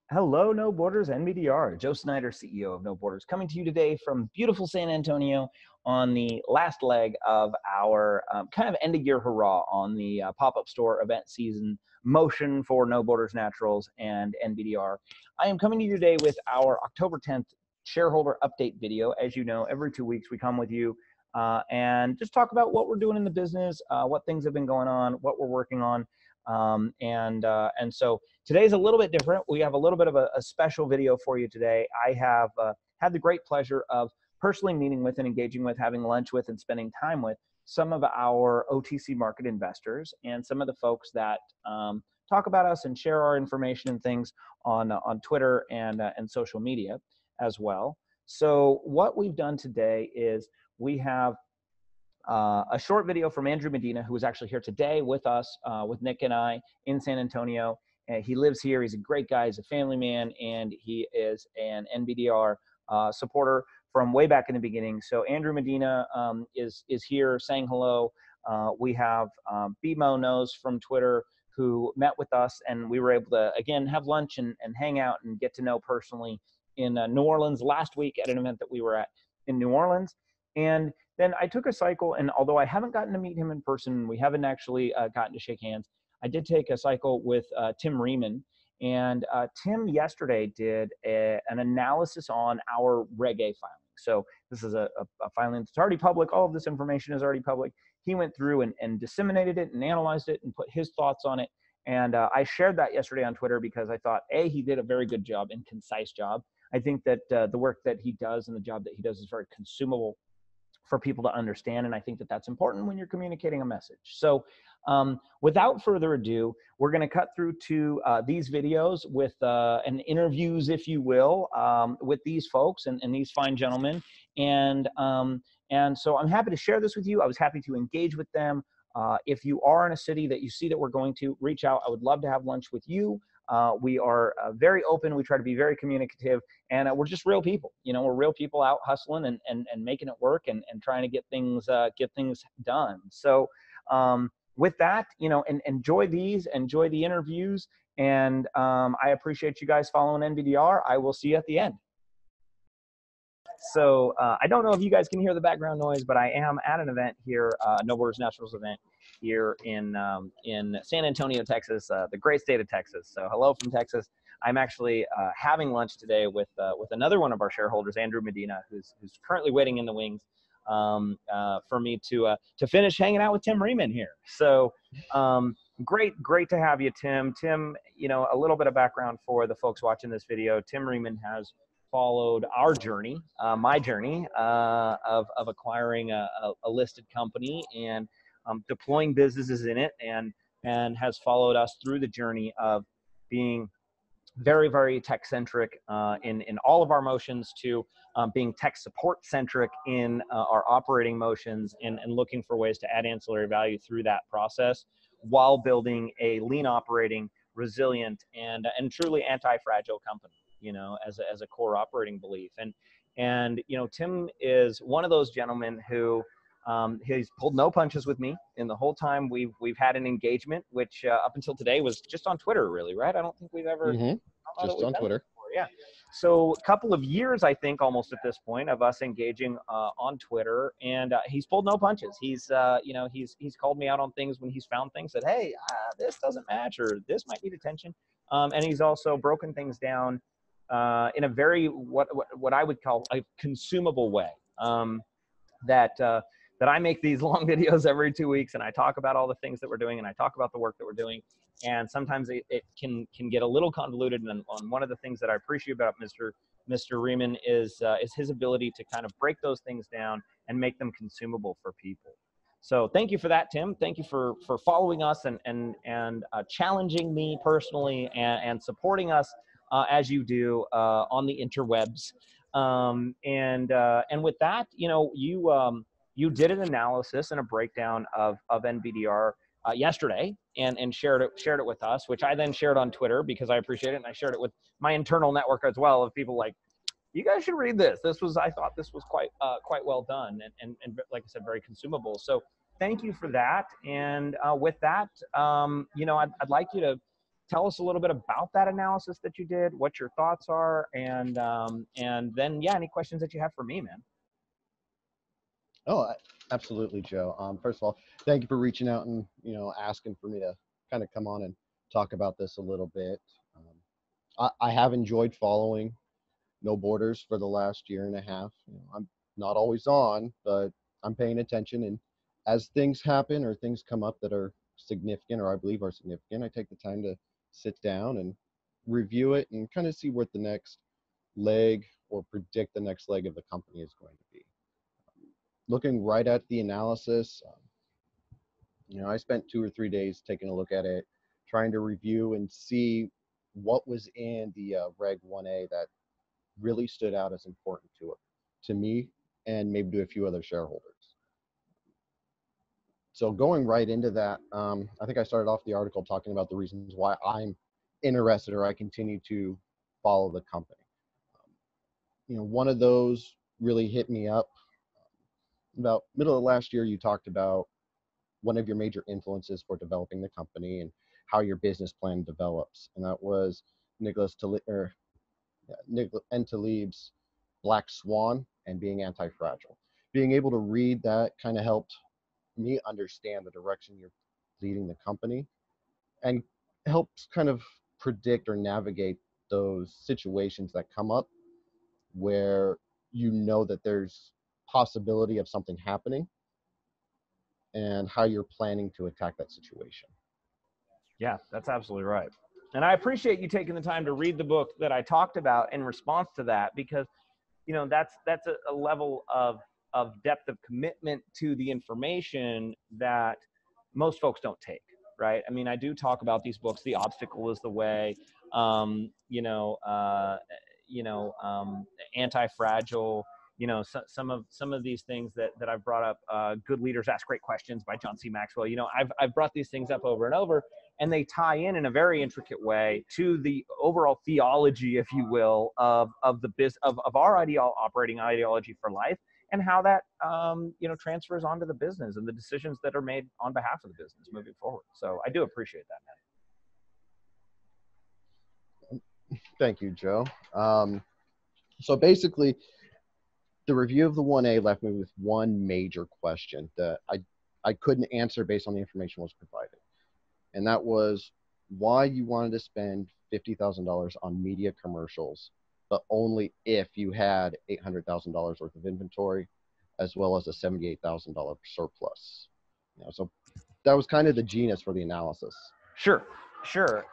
Hello, No Borders NBDR. Joe Snyder, CEO of No Borders, coming to you today from beautiful San Antonio on the last leg of our kind of end of year hurrah on the pop-up store event season motion for No Borders Naturals and NBDR. I am coming to you today with our October 10th shareholder update video. As you know, every 2 weeks we come with you and just talk about what we're doing in the business, what things have been going on, what we're working on. And so today's a little bit different. We have a little bit of a special video for you today. I have had the great pleasure of personally meeting with and engaging with, having lunch with, and spending time with some of our OTC market investors and some of the folks that talk about us and share our information and things on Twitter and social media as well. So what we've done today is we have a short video from Andrew Medina, who is actually here today with us, with Nick and I in San Antonio. He lives here. He's a great guy. He's a family man, and he is an NBDR supporter from way back in the beginning. So Andrew Medina is here saying hello. We have BMO Knows from Twitter, who met with us, and we were able to, again, have lunch and hang out and get to know personally in New Orleans last week at an event that we were at in New Orleans. And then I took a cycle, and although I haven't gotten to meet him in person, we haven't actually gotten to shake hands, I did take a cycle with Tim Riemann. And Tim yesterday did an analysis on our Reg A filing. So this is a filing that's already public. All of this information is already public. He went through and disseminated it and analyzed it and put his thoughts on it. And I shared that yesterday on Twitter because I thought, A, he did a very good job and concise job. I think that the work that he does and the job that he does is very consumable for people to understand. And I think that that's important when you're communicating a message. So without further ado, we're going to cut through to these videos with and interviews, if you will, with these folks and these fine gentlemen. And so I'm happy to share this with you. I was happy to engage with them. If you are in a city that you see that we're going to, reach out. I would love to have lunch with you. We are very open. We try to be very communicative, and we're just real people. You know, we're real people out hustling and making it work and trying to get things done. So with that, you know, enjoy the interviews, and I appreciate you guys following NBDR. I will see you at the end. So I don't know if you guys can hear the background noise, but I am at an event here, No Borders Naturals event here in San Antonio, Texas, the great state of Texas. So hello from Texas. I'm actually having lunch today with another one of our shareholders, Andrew Medina, who's currently waiting in the wings for me to finish hanging out with Tim Riemann here. So great to have you, Tim. Tim, you know, a little bit of background for the folks watching this video. Tim Riemann has followed our journey, my journey of acquiring a listed company and deploying businesses in it, and has followed us through the journey of being very, very tech-centric in all of our motions to being tech support-centric in our operating motions and looking for ways to add ancillary value through that process while building a lean operating, resilient, and truly anti-fragile company, you know, as a core operating belief. And you know, Tim is one of those gentlemen who he's pulled no punches with me in the whole time we've had an engagement, which up until today was just on Twitter, really, right? I don't think we've ever just on Twitter. Yeah. So a couple of years, I think, almost at this point, of us engaging on Twitter, and he's pulled no punches. He's you know, he's called me out on things when he's found things that, hey, this doesn't match, or this might need attention, and he's also broken things down in a very what I would call a consumable way. That I make these long videos every 2 weeks, and I talk about all the things that we're doing, and I talk about the work that we're doing, and sometimes it can get a little convoluted. And on one of the things that I appreciate about Mr. Riemann is his ability to kind of break those things down and make them consumable for people. So thank you for that, Tim. Thank you for following us and challenging me personally and supporting us as you do on the interwebs. And with that, you know, you did an analysis and a breakdown of NBDR yesterday and shared it with us, which I then shared on Twitter because I appreciate it, and I shared it with my internal network as well of people like, you guys should read this. I thought this was quite well done and like I said, very consumable. So thank you for that. And with that, you know, I'd like you to tell us a little bit about that analysis that you did, what your thoughts are, and then, yeah, any questions that you have for me, man. Oh, absolutely, Joe. First of all, thank you for reaching out and, asking for me to kind of come on and talk about this a little bit. I have enjoyed following No Borders for the last year and a half. I'm not always on, but I'm paying attention. And as things happen or things come up that are significant or I believe are significant, I take the time to sit down and review it and kind of see what the next leg or predict the next leg of the company is going to be. Looking right at the analysis, I spent 2 or 3 days taking a look at it, trying to review and see what was in the Reg 1A that really stood out as important to me and maybe to a few other shareholders. So going right into that, I think I started off the article talking about the reasons why I'm interested or I continue to follow the company. One of those really hit me up about middle of last year. You talked about one of your major influences for developing the company and how your business plan develops, and that was Nicholas N. Taleb's Black Swan and Being Anti-Fragile. Being able to read that kind of helped me understand the direction you're leading the company and helps kind of predict or navigate those situations that come up where that there's possibility of something happening and how you're planning to attack that situation. Yeah, that's absolutely right. And I appreciate you taking the time to read the book that I talked about in response to that, because, that's a level of depth of commitment to the information that most folks don't take, right? I mean, I do talk about these books, The Obstacle is the Way, Anti-Fragile, some of these things that I've brought up. Good Leaders Ask Great Questions by John C. Maxwell. I've brought these things up over and over, and they tie in a very intricate way to the overall theology, if you will, of our operating ideology for life, and how that transfers onto the business and the decisions that are made on behalf of the business moving forward. So I do appreciate that, man. Thank you, Joe. So basically, the review of the 1A left me with one major question that I couldn't answer based on the information was provided. And that was why you wanted to spend $50,000 on media commercials, but only if you had $800,000 worth of inventory, as well as a $78,000 surplus. So that was kind of the genius for the analysis. Sure.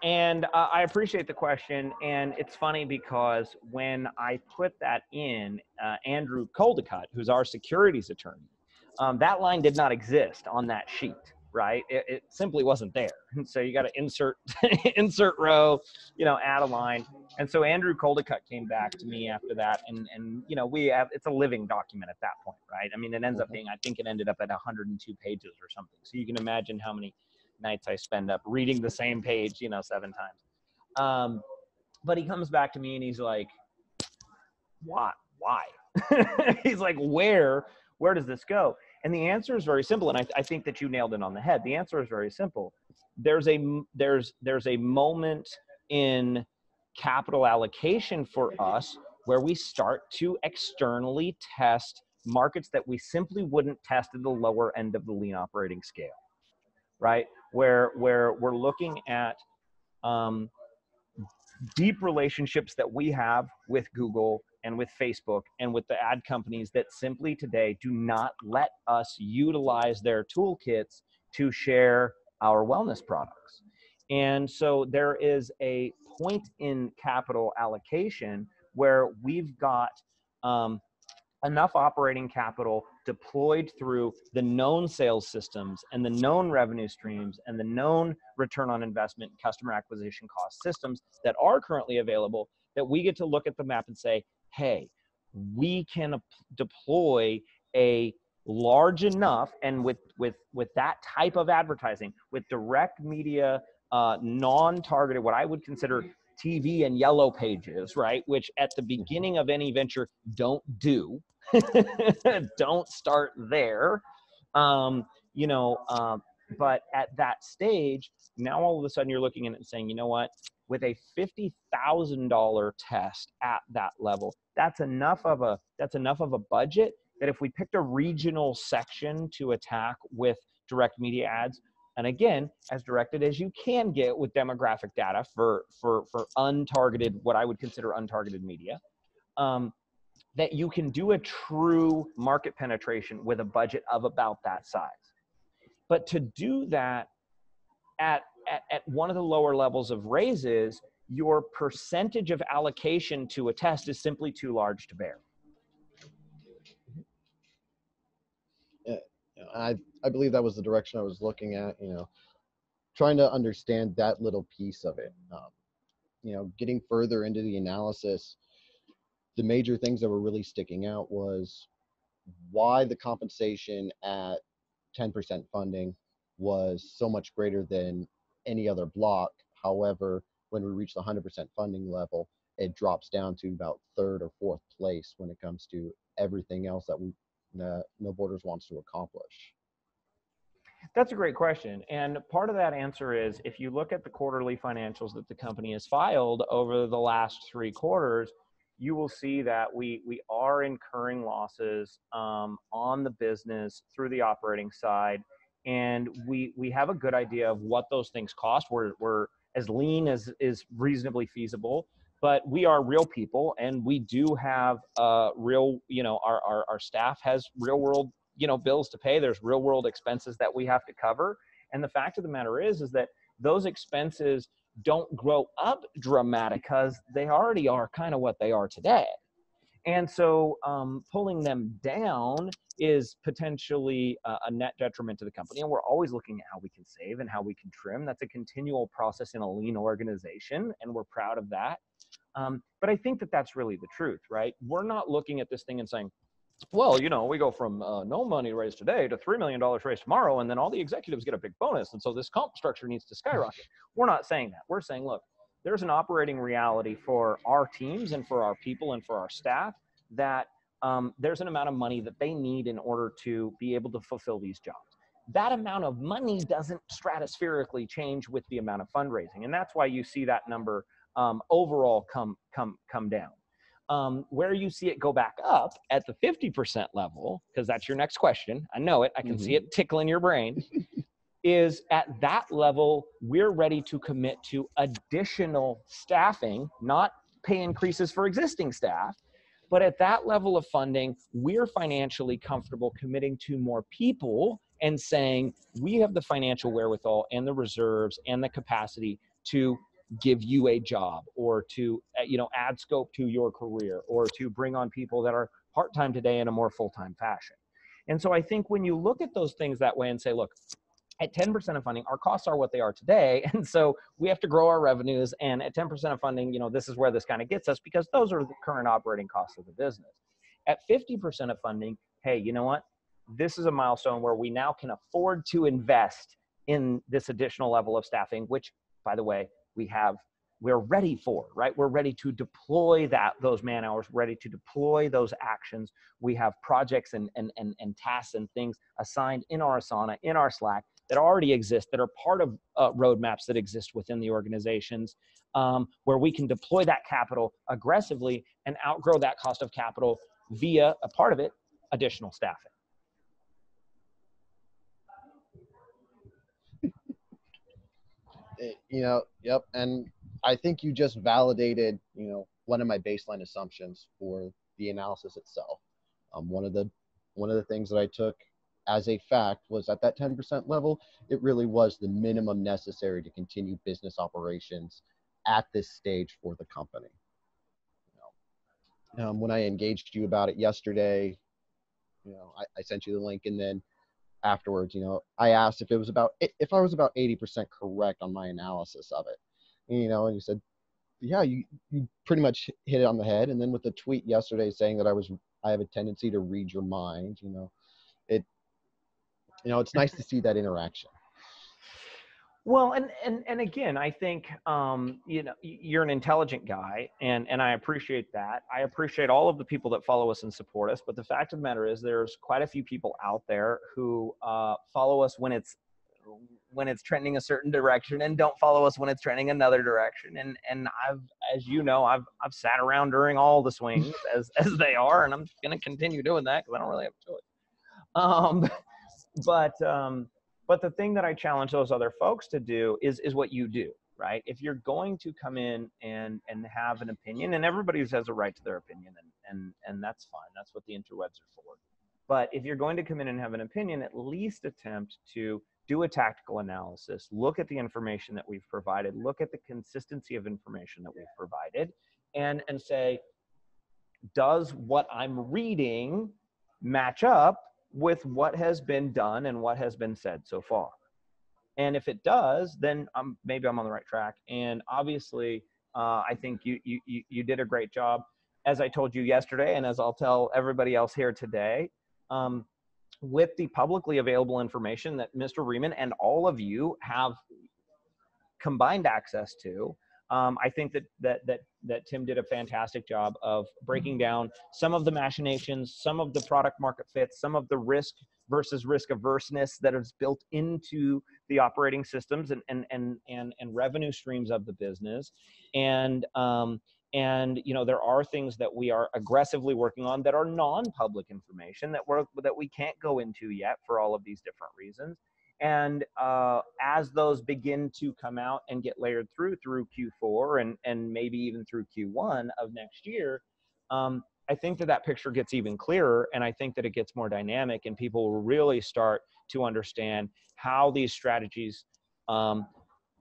And I appreciate the question. And it's funny because when I put that in, Andrew Coldicott, who's our securities attorney, that line did not exist on that sheet, right? It simply wasn't there. And so you got to insert row, add a line. And so Andrew Coldicott came back to me after that. And it's a living document at that point, right? I mean, it ends up being, I think it ended up at 102 pages or something. So you can imagine how many nights I spend up reading the same page, 7 times. But he comes back to me and he's like, why? He's like, where does this go? And the answer is very simple. And I think that you nailed it on the head. The answer is very simple. There's a moment in capital allocation for us where we start to externally test markets that we simply wouldn't test at the lower end of the lean operating scale, right? Where we're looking at deep relationships that we have with Google and with Facebook and with the ad companies that simply today do not let us utilize their toolkits to share our wellness products. And so there is a point in capital allocation where we've got enough operating capital deployed through the known sales systems and the known revenue streams and the known return on investment and customer acquisition cost systems that are currently available, that we get to look at the map and say, hey, we can deploy a large enough, and with that type of advertising, with direct media, non-targeted, what I would consider TV and yellow pages, right? Which at the beginning of any venture, don't do. Don't start there. But at that stage, now all of a sudden you're looking at it and saying, you know what, with a $50,000 test at that level, that's enough of a budget that if we picked a regional section to attack with direct media ads, and again, as directed as you can get with demographic data for untargeted, what I would consider untargeted media, that you can do a true market penetration with a budget of about that size. But to do that at one of the lower levels of raises, your percentage of allocation to a test is simply too large to bear. I believe that was the direction I was looking at, trying to understand that little piece of it. Getting further into the analysis, the major things that were really sticking out was why the compensation at 10% funding was so much greater than any other block. However, when we reach the 100% funding level, it drops down to about third or fourth place when it comes to everything else that No Borders wants to accomplish. That's a great question. And part of that answer is if you look at the quarterly financials that the company has filed over the last 3 quarters, you will see that we are incurring losses on the business through the operating side. And we have a good idea of what those things cost. We're as lean as is reasonably feasible, but we are real people, and we do have real, our staff has real world bills to pay. There's real world expenses that we have to cover. And the fact of the matter is that those expenses don't grow up dramatic because they already are kind of what they are today. And so pulling them down is potentially a net detriment to the company. And we're always looking at how we can save and how we can trim. That's a continual process in a lean organization, and we're proud of that. But I think that that's really the truth, right? We're not looking at this thing and saying, well, we go from no money raised today to $3 million raised tomorrow, and then all the executives get a big bonus, and so this comp structure needs to skyrocket. We're not saying that. We're saying, look, there's an operating reality for our teams and for our people and for our staff that there's an amount of money that they need in order to be able to fulfill these jobs. That amount of money doesn't stratospherically change with the amount of fundraising, and that's why you see that number overall come down. Where you see it go back up at the 50% level, because that's your next question, I know it, I can see it tickling your brain, is at that level, we're ready to commit to additional staffing, not pay increases for existing staff, but at that level of funding, we're financially comfortable committing to more people and saying, we have the financial wherewithal and the reserves and the capacity to give you a job, or to add scope to your career, or to bring on people that are part-time today in a more full-time fashion. And so I think when you look at those things that way and say, look, at 10% of funding, our costs are what they are today, and so we have to grow our revenues, and at 10% of funding, this is where this kind of gets us, because those are the current operating costs of the business. At 50% of funding, hey, you know what? This is a milestone where we now can afford to invest in this additional level of staffing, which, by the way, we're ready for, right? We're ready to deploy those man hours, ready to deploy those actions. We have projects and tasks and things assigned in our Asana, in our Slack, that already exist, that are part of roadmaps that exist within the organizations, where we can deploy that capital aggressively and outgrow that cost of capital via a part of it, additional staffing. Yep. And I think you just validated, one of my baseline assumptions for the analysis itself. One of the things that I took as a fact was at that 10% level, it really was the minimum necessary to continue business operations at this stage for the company. When I engaged you about it yesterday, I sent you the link, and then afterwards, I asked if I was about 80% correct on my analysis of it, and you said, yeah, you pretty much hit it on the head. And then with the tweet yesterday saying that I have a tendency to read your mind, it's nice to see that interaction. Well, and again, I think, you're an intelligent guy, and I appreciate that. I appreciate all of the people that follow us and support us. But the fact of the matter is there's quite a few people out there who follow us when it's when it's trending a certain direction, and don't follow us when it's trending another direction. And I've, as you know, I've sat around during all the swings as they are, and I'm going to continue doing that because I don't really have a choice. But the thing that I challenge those other folks to do is what you do, right? If you're going to come in and have an opinion, and everybody has a right to their opinion, and that's fine. That's what the interwebs are for. But if you're going to come in and have an opinion, at least attempt to do a tactical analysis, look at the information that we've provided, look at the consistency of information that we've provided, and say, does what I'm reading match up with what has been done and what has been said so far? And if it does, then maybe I'm on the right track. And obviously, I think you did a great job. As I told you yesterday, and as I'll tell everybody else here today, with the publicly available information that Mr. Riemann and all of you have combined access to, I think that Tim did a fantastic job of breaking down some of the machinations, some of the product market fits, some of the risk versus risk averseness that is built into the operating systems and revenue streams of the business. And you know, there are things that we are aggressively working on that are non-public information that we can't go into yet for all of these different reasons. And as those begin to come out and get layered through Q4 and maybe even through Q1 of next year, I think that picture gets even clearer, and I think that it gets more dynamic, and people will really start to understand how these strategies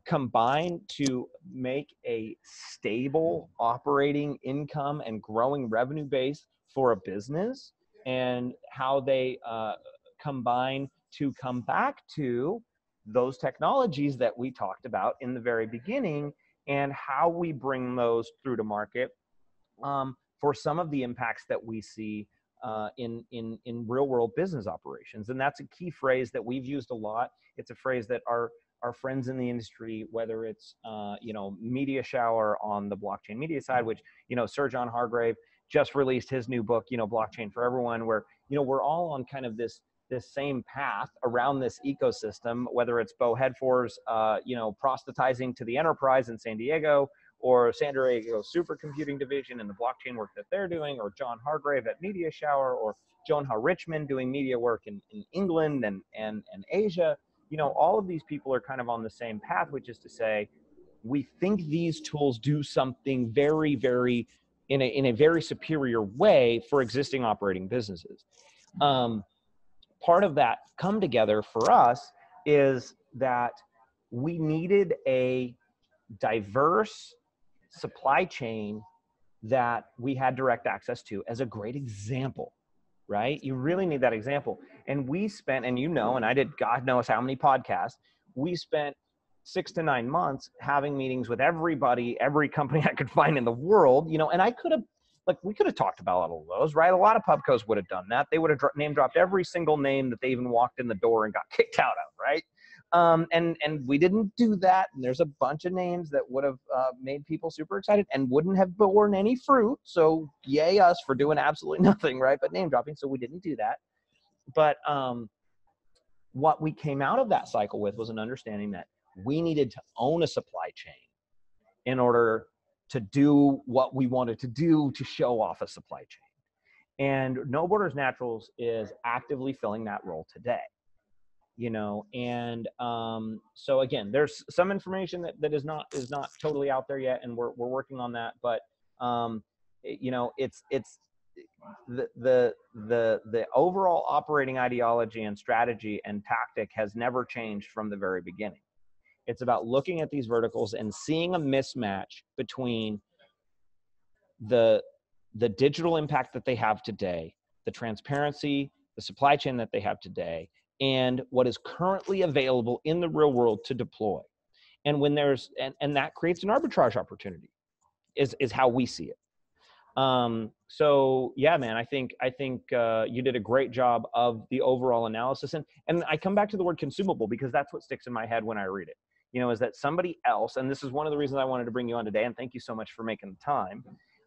combine to make a stable operating income and growing revenue base for a business, and how they combine to come back to those technologies that we talked about in the very beginning, and how we bring those through to market for some of the impacts that we see in real world business operations. And that's a key phrase that we've used a lot. It's a phrase that our friends in the industry, whether it's you know, Media Shower on the blockchain media side, which, you know, Sir John Hargrave just released his new book, you know, Blockchain for Everyone, where, you know, we're all on kind of this same path around this ecosystem, whether it's Bo Hedfor's, you know, prosthetizing to the enterprise in San Diego, or San Diego Supercomputing Division and the blockchain work that they're doing, or John Hargrave at Media Shower, or Jonah Richmond doing media work in England and Asia. You know, all of these people are kind of on the same path, which is to say, we think these tools do something very, very, in a very superior way for existing operating businesses. Part of that come together for us is that we needed a diverse supply chain that we had direct access to as a great example, right? You really need that example. And we spent, and you know, and I did God knows how many podcasts, we spent 6 to 9 months having meetings with everybody, every company I could find in the world, you know, and I could have, like, we could have talked about all of those, right? A lot of pubcos would have done that. They would have name dropped every single name that they even walked in the door and got kicked out of, right? And we didn't do that. And there's a bunch of names that would have made people super excited and wouldn't have borne any fruit. So yay us for doing absolutely nothing, right? But name dropping. So we didn't do that. But what we came out of that cycle with was an understanding that we needed to own a supply chain in order to do what we wanted to do to show off a supply chain. And No Borders Naturals is actively filling that role today. You know, and so again, there's some information that is not totally out there yet, and we're working on that. But you know, it's the overall operating ideology and strategy and tactic has never changed from the very beginning. It's about looking at these verticals and seeing a mismatch between the digital impact that they have today, the transparency, the supply chain that they have today, and what is currently available in the real world to deploy. And when there's, and that creates an arbitrage opportunity is how we see it. So yeah, man, I think you did a great job of the overall analysis. And I come back to the word consumable because that's what sticks in my head when I read it, you know, is that somebody else, and this is one of the reasons I wanted to bring you on today, and thank you so much for making the time,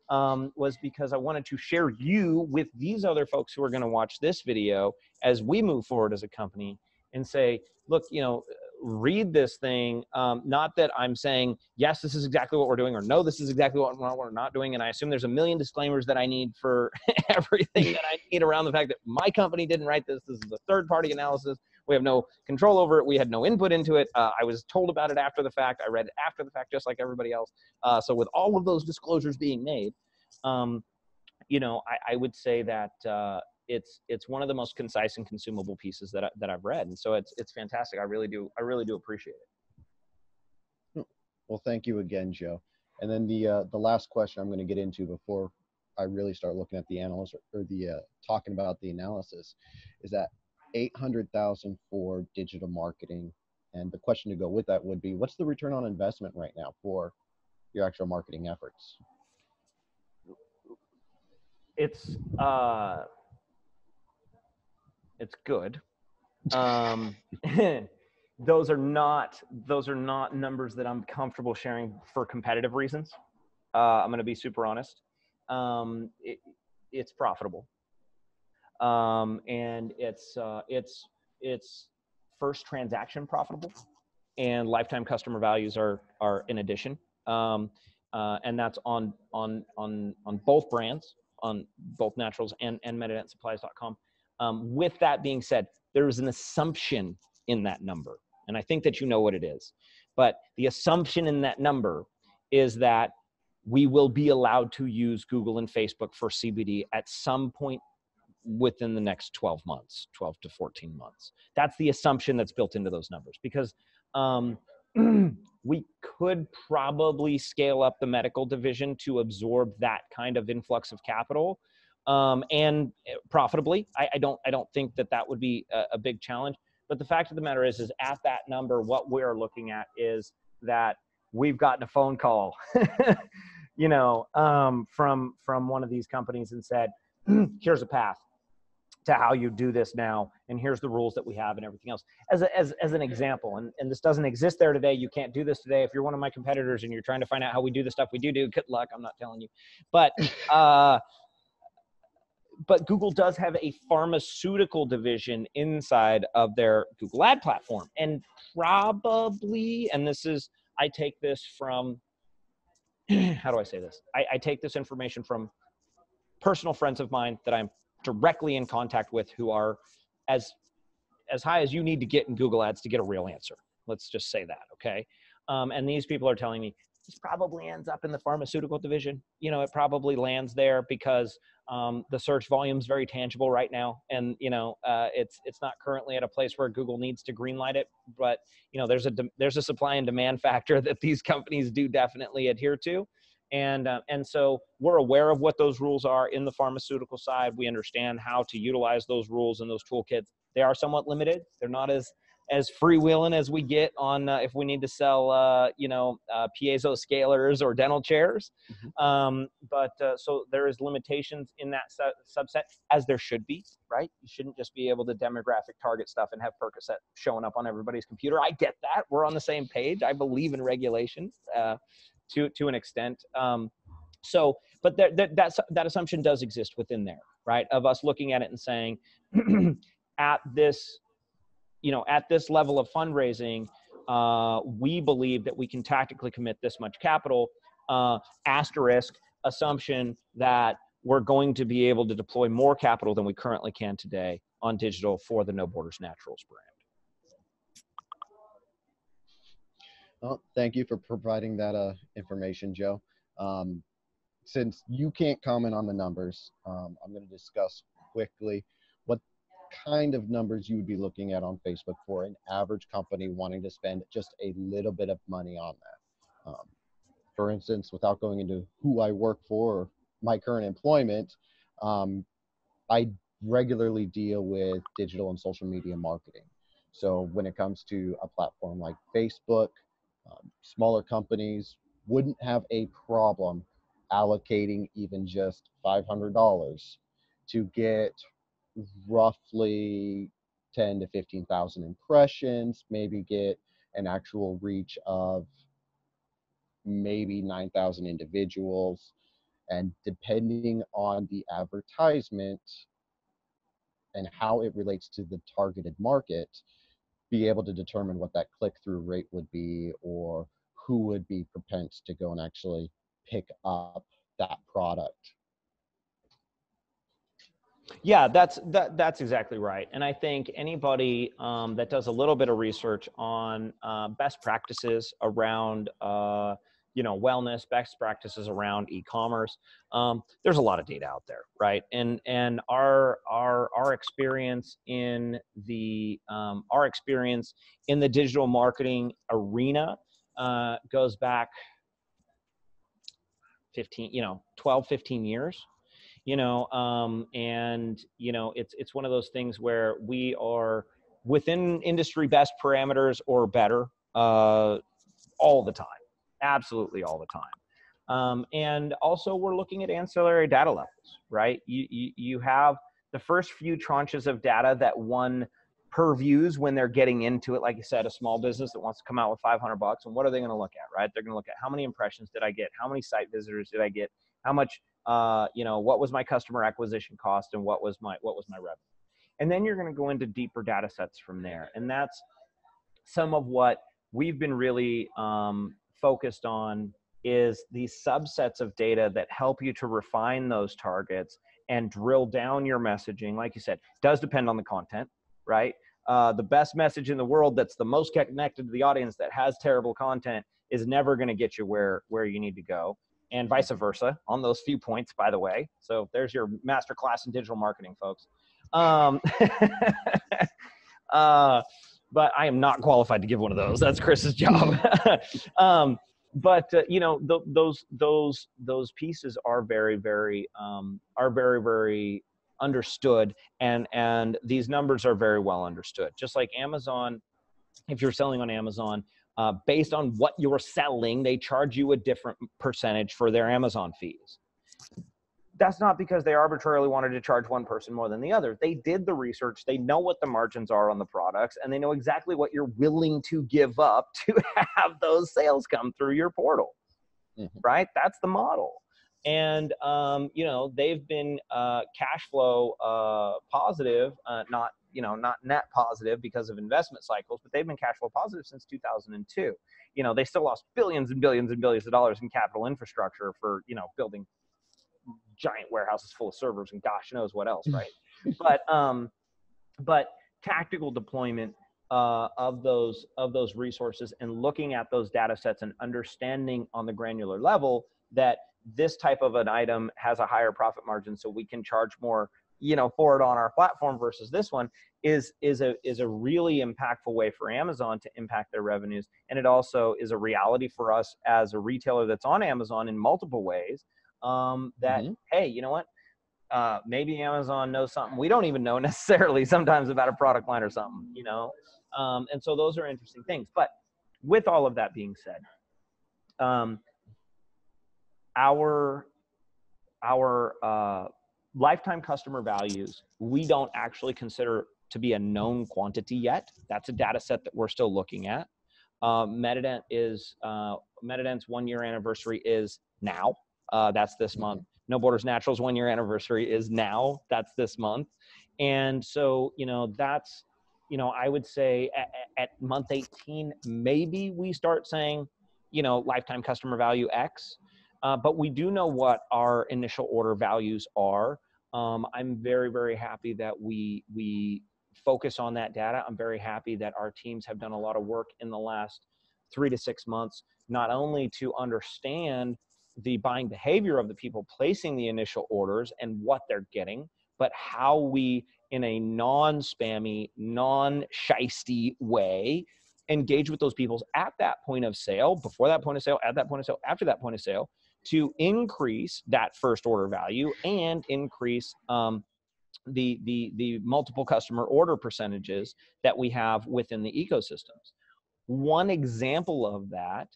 was because I wanted to share you with these other folks who are going to watch this video as we move forward as a company and say, look, you know, read this thing, not that I'm saying, yes, this is exactly what we're doing, or no, this is exactly what we're not doing. And I assume there's a million disclaimers that I need for everything that I need around the fact that my company didn't write this. This is a third-party analysis. We have no control over it. We had no input into it. I was told about it after the fact. I read it after the fact, just like everybody else. So with all of those disclosures being made, I would say that it's one of the most concise and consumable pieces that I've read, and so it's fantastic. I really do appreciate it. Well, thank you again, Joe. And then the last question I'm going to get into before I really start looking at the analysis or the talking about the analysis is that 800,000 for digital marketing, and the question to go with that would be, what's the return on investment right now for your actual marketing efforts? It's good. Those are not numbers that I'm comfortable sharing for competitive reasons. I'm going to be super honest. It's profitable, and it's first transaction profitable, and lifetime customer values are in addition, and that's on both brands, on both Naturals and MetaDentSupplies.com. With that being said, there is an assumption in that number, and I think that you know what it is. But the assumption in that number is that we will be allowed to use Google and Facebook for CBD at some point within the next 12 months, 12 to 14 months. That's the assumption that's built into those numbers, because we could probably scale up the medical division to absorb that kind of influx of capital, and profitably. I don't think that would be a big challenge. But the fact of the matter is at that number, what we're looking at is that we've gotten a phone call, from one of these companies and said, here's a path to how you do this now, and here's the rules that we have and everything else, as an example. And this doesn't exist there today. You can't do this today. If you're one of my competitors and you're trying to find out how we do the stuff we do, good luck. I'm not telling you. But Google does have a pharmaceutical division inside of their Google Ad platform. And probably, and I take this from, how do I say this? I take this information from personal friends of mine that I'm directly in contact with, who are as high as you need to get in Google Ads to get a real answer. Let's just say that, okay? And these people are telling me this probably ends up in the pharmaceutical division. It probably lands there because the search volume is very tangible right now, and it's not currently at a place where Google needs to greenlight it. But there's a supply and demand factor that these companies do definitely adhere to. And so we're aware of what those rules are in the pharmaceutical side. We understand how to utilize those rules and those toolkits. They are somewhat limited. They're not as freewheeling as we get on if we need to sell, piezo scalers or dental chairs. Mm-hmm. So there is limitations in that subset, as there should be, right? You shouldn't just be able to demographic target stuff and have Percocet showing up on everybody's computer. I get that. We're on the same page. I believe in regulations. To an extent. But that assumption does exist within there, right? Of us looking at it and saying, at this level of fundraising, we believe that we can tactically commit this much capital, asterisk assumption that we're going to be able to deploy more capital than we currently can today on digital for the No Borders Naturals brand. Well, thank you for providing that information, Joe. Since you can't comment on the numbers, I'm going to discuss quickly what kind of numbers you would be looking at on Facebook for an average company wanting to spend just a little bit of money on that. For instance, without going into who I work for or my current employment, I regularly deal with digital and social media marketing. So when it comes to a platform like Facebook, smaller companies wouldn't have a problem allocating even just $500 to get roughly 10 to 15,000 impressions, maybe get an actual reach of maybe 9,000 individuals. And depending on the advertisement and how it relates to the targeted market, be able to determine what that click-through rate would be, or who would be propense to go and actually pick up that product. Yeah, that's exactly right. And I think anybody that does a little bit of research on best practices around wellness, best practices around e-commerce, there's a lot of data out there, right? And our experience in the digital marketing arena goes back 12, 15 years. And it's one of those things where we are within industry best parameters or better all the time, absolutely all the time. And also we're looking at ancillary data levels, right? You have the first few tranches of data that one purviews when they're getting into it. Like you said, a small business that wants to come out with $500, and what are they going to look at, right? They're going to look at how many impressions did I get? How many site visitors did I get? How much, what was my customer acquisition cost, and what was my revenue? And then you're going to go into deeper data sets from there. And that's some of what we've been really focused on, is these subsets of data that help you to refine those targets and drill down your messaging. Like you said, does depend on the content, right? The best message in the world that's the most connected to the audience that has terrible content is never going to get you where you need to go, and vice versa on those few points, by the way. So there's your masterclass in digital marketing, folks. But I am not qualified to give one of those. That's Chris's job. But those pieces are very, very understood, and these numbers are very well understood. Just like Amazon, if you're selling on Amazon, based on what you're selling, they charge you a different percentage for their Amazon fees. That's not because they arbitrarily wanted to charge one person more than the other. They did the research. They know what the margins are on the products, and they know exactly what you're willing to give up to have those sales come through your portal, right? That's the model. And, they've been cash flow positive, not net positive because of investment cycles, but they've been cash flow positive since 2002. They still lost billions and billions and billions of dollars in capital infrastructure for, building giant warehouses full of servers and gosh knows what else, right? But tactical deployment of those resources, and looking at those data sets and understanding on the granular level that this type of an item has a higher profit margin, so we can charge more for it on our platform versus this one, is a really impactful way for Amazon to impact their revenues. And it also is a reality for us as a retailer that's on Amazon in multiple ways, that, hey, you know what? Maybe Amazon knows something we don't even know necessarily sometimes about a product line or something, and so those are interesting things. But with all of that being said, our lifetime customer values, we don't actually consider to be a known quantity yet. That's a data set that we're still looking at. Metadent's 1 year anniversary is now. That's this month. No Borders Naturals 1 year anniversary is now. That's this month. And so, that's, I would say at month 18, maybe we start saying, lifetime customer value X. But we do know what our initial order values are. I'm very, very happy that we focus on that data. I'm very happy that our teams have done a lot of work in the last 3 to 6 months, not only to understand the buying behavior of the people placing the initial orders and what they're getting, but how we, in a non-spammy, non-shisty way, engage with those people at that point of sale, before that point of sale, at that point of sale, after that point of sale, to increase that first order value and increase the multiple customer order percentages that we have within the ecosystems. One example of that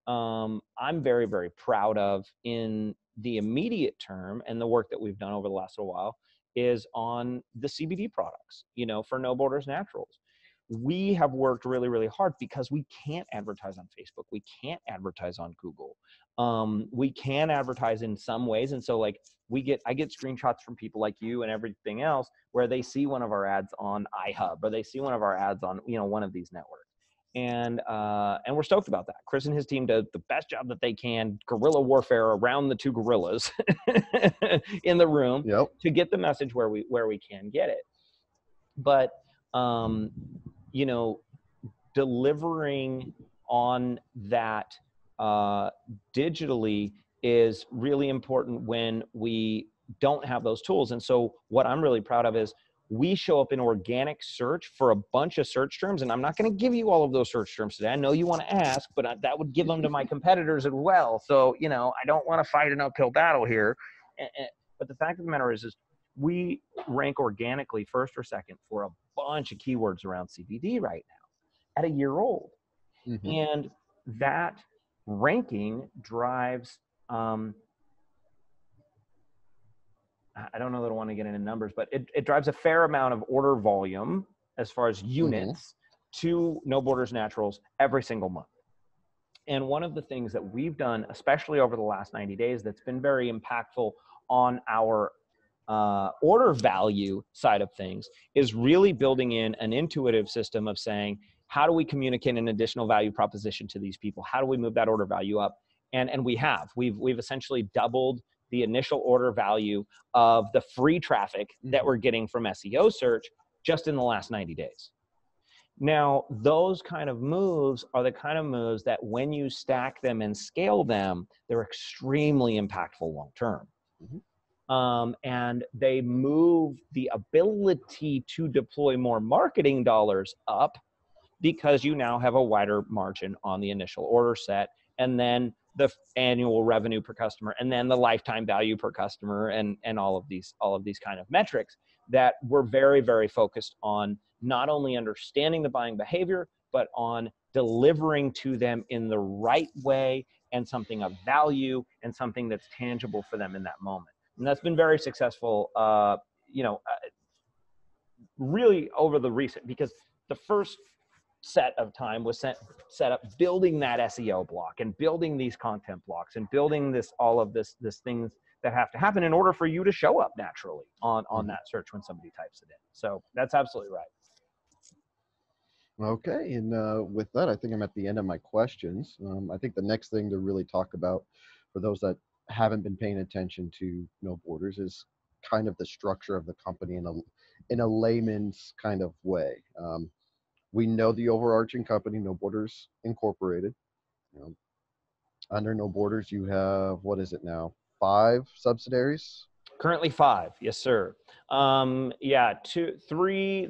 I'm very, very proud of in the immediate term, and the work that we've done over the last little while, is on the CBD products, for No Borders Naturals. we have worked really, really hard because we can't advertise on Facebook. We can't advertise on Google. We can advertise in some ways. And so like I get screenshots from people like you and everything else where they see one of our ads on iHub, or they see one of our ads on, one of these networks. And we're stoked about that. Chris and his team do the best job that they can, guerrilla warfare around the two gorillas in the room to get the message where we can get it. But delivering on that digitally is really important when we don't have those tools. And so what I'm really proud of is we show up in organic search for a bunch of search terms. And I'm not going to give you all of those search terms today. I know you want to ask, but that would give them to my competitors as well. So, I don't want to fight an uphill battle here. But the fact of the matter is we rank organically first or second for a bunch of keywords around CBD right now at a year old. Mm-hmm. And that ranking drives, I don't know that I want to get into numbers, but it drives a fair amount of order volume as far as units to No Borders Naturals every single month. And one of the things that we've done, especially over the last 90 days, that's been very impactful on our order value side of things is really building in an intuitive system of saying, how do we communicate an additional value proposition to these people? How do we move that order value up? And we've essentially doubled the initial order value of the free traffic that we're getting from SEO search just in the last 90 days. Now, those kind of moves are the kind of moves that when you stack them and scale them, they're extremely impactful long-term. And they move the ability to deploy more marketing dollars up because you now have a wider margin on the initial order set, and then the annual revenue per customer, and then the lifetime value per customer, and all of these kind of metrics that we're very, very focused on not only understanding the buying behavior, but on delivering to them in the right way and something of value and something that's tangible for them in that moment. And that's been very successful, really over the recent, because the first set of time was set up building that SEO block and building these content blocks and building all of this things that have to happen in order for you to show up naturally on that search when somebody types it in. So that's absolutely right. Okay, and with that, I think I'm at the end of my questions. I think the next thing to really talk about for those that haven't been paying attention to No Borders is kind of the structure of the company in a layman's kind of way. We know the overarching company, No Borders Incorporated. Under No Borders, you have, what is it now, 5 subsidiaries? Currently 5, yes, sir. 3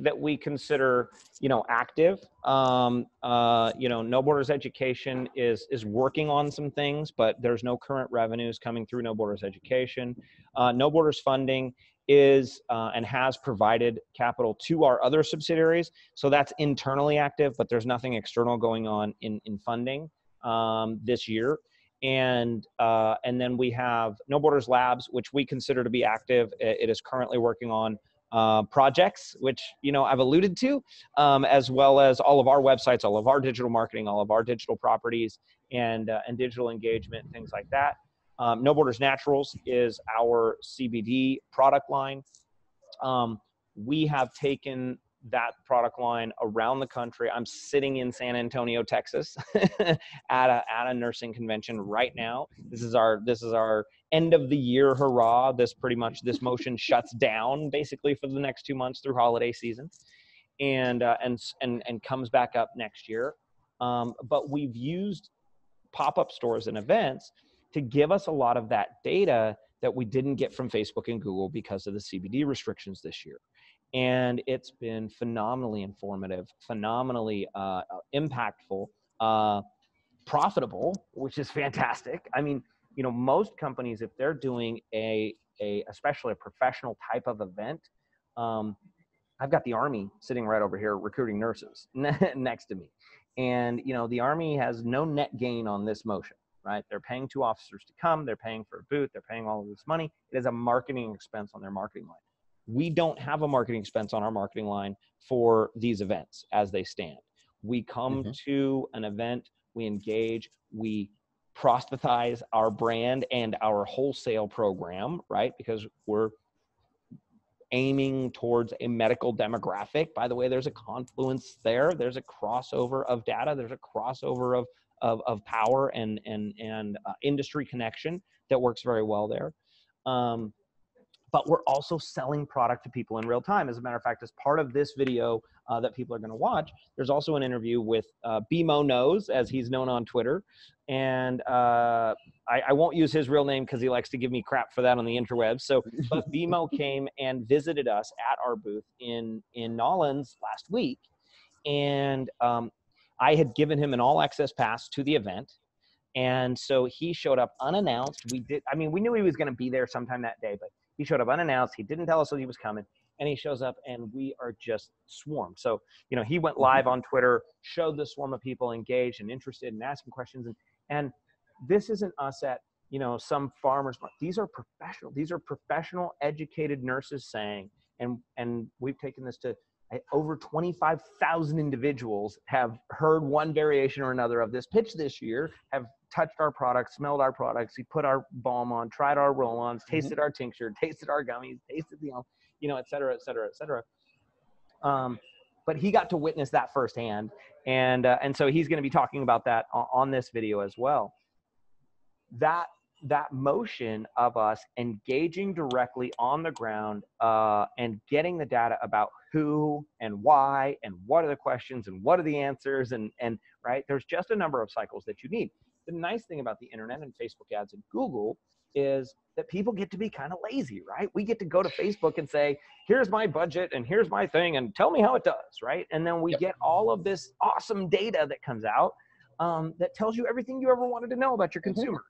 that we consider, active. No Borders Education is working on some things, but there's no current revenues coming through No Borders Education. No Borders Funding is and has provided capital to our other subsidiaries, so that's internally active, but there's nothing external going on in funding this year. And then we have No Borders Labs, which we consider to be active. It is currently working on projects, which I've alluded to, as well as all of our websites, all of our digital marketing, all of our digital properties, and digital engagement, things like that. No Borders Naturals is our CBD product line. We have taken that product line around the country. I'm sitting in San Antonio, Texas, at a nursing convention right now. This is our end of the year hurrah. This motion shuts down basically for the next 2 months through holiday season, and comes back up next year. But we've used pop-up stores and events to give us a lot of that data that we didn't get from Facebook and Google because of the CBD restrictions this year. And it's been phenomenally informative, phenomenally impactful, profitable, which is fantastic. I mean, most companies, if they're doing especially a professional type of event, I've got the Army sitting right over here recruiting nurses next to me. And, the Army has no net gain on this motion, right? They're paying 2 officers to come. They're paying for a booth. They're paying all of this money. It is a marketing expense on their marketing line. we don't have a marketing expense on our marketing line for these events as they stand. We come to an event, we engage, we proselytize our brand and our wholesale program, right? Because we're aiming towards a medical demographic. By the way, there's a confluence there. There's a crossover of data. There's a crossover of power and industry connection that works very well there. But we're also selling product to people in real time. As a matter of fact, as part of this video that people are going to watch, there's also an interview with BMO Knows, as he's known on Twitter. And I won't use his real name because he likes to give me crap for that on the interwebs. So, but BMO came and visited us at our booth in Nollins last week. And I had given him an all-access pass to the event. And so he showed up unannounced. We knew he was going to be there sometime that day, but he showed up unannounced. He didn't tell us that he was coming, and he shows up, and we are just swarmed. So, he went live on Twitter, showed the swarm of people engaged and interested and asking questions. And this isn't us at, some farmers. These are professional. These are professional, educated nurses saying, and we've taken this to over 25,000 individuals have heard one variation or another of this pitch this year, have touched our products, smelled our products, we put our balm on, tried our roll-ons, tasted our tincture, tasted our gummies, tasted et cetera, et cetera, et cetera. But he got to witness that firsthand. And so he's going to be talking about that on this video as well. That motion of us engaging directly on the ground and getting the data about who and why and what are the questions and what are the answers and right, there's just a number of cycles that you need. The nice thing about the internet and Facebook ads and Google is that people get to be kind of lazy, right? We get to go to Facebook and say, here's my budget and here's my thing and tell me how it does, right? And then we get all of this awesome data that comes out that tells you everything you ever wanted to know about your consumer.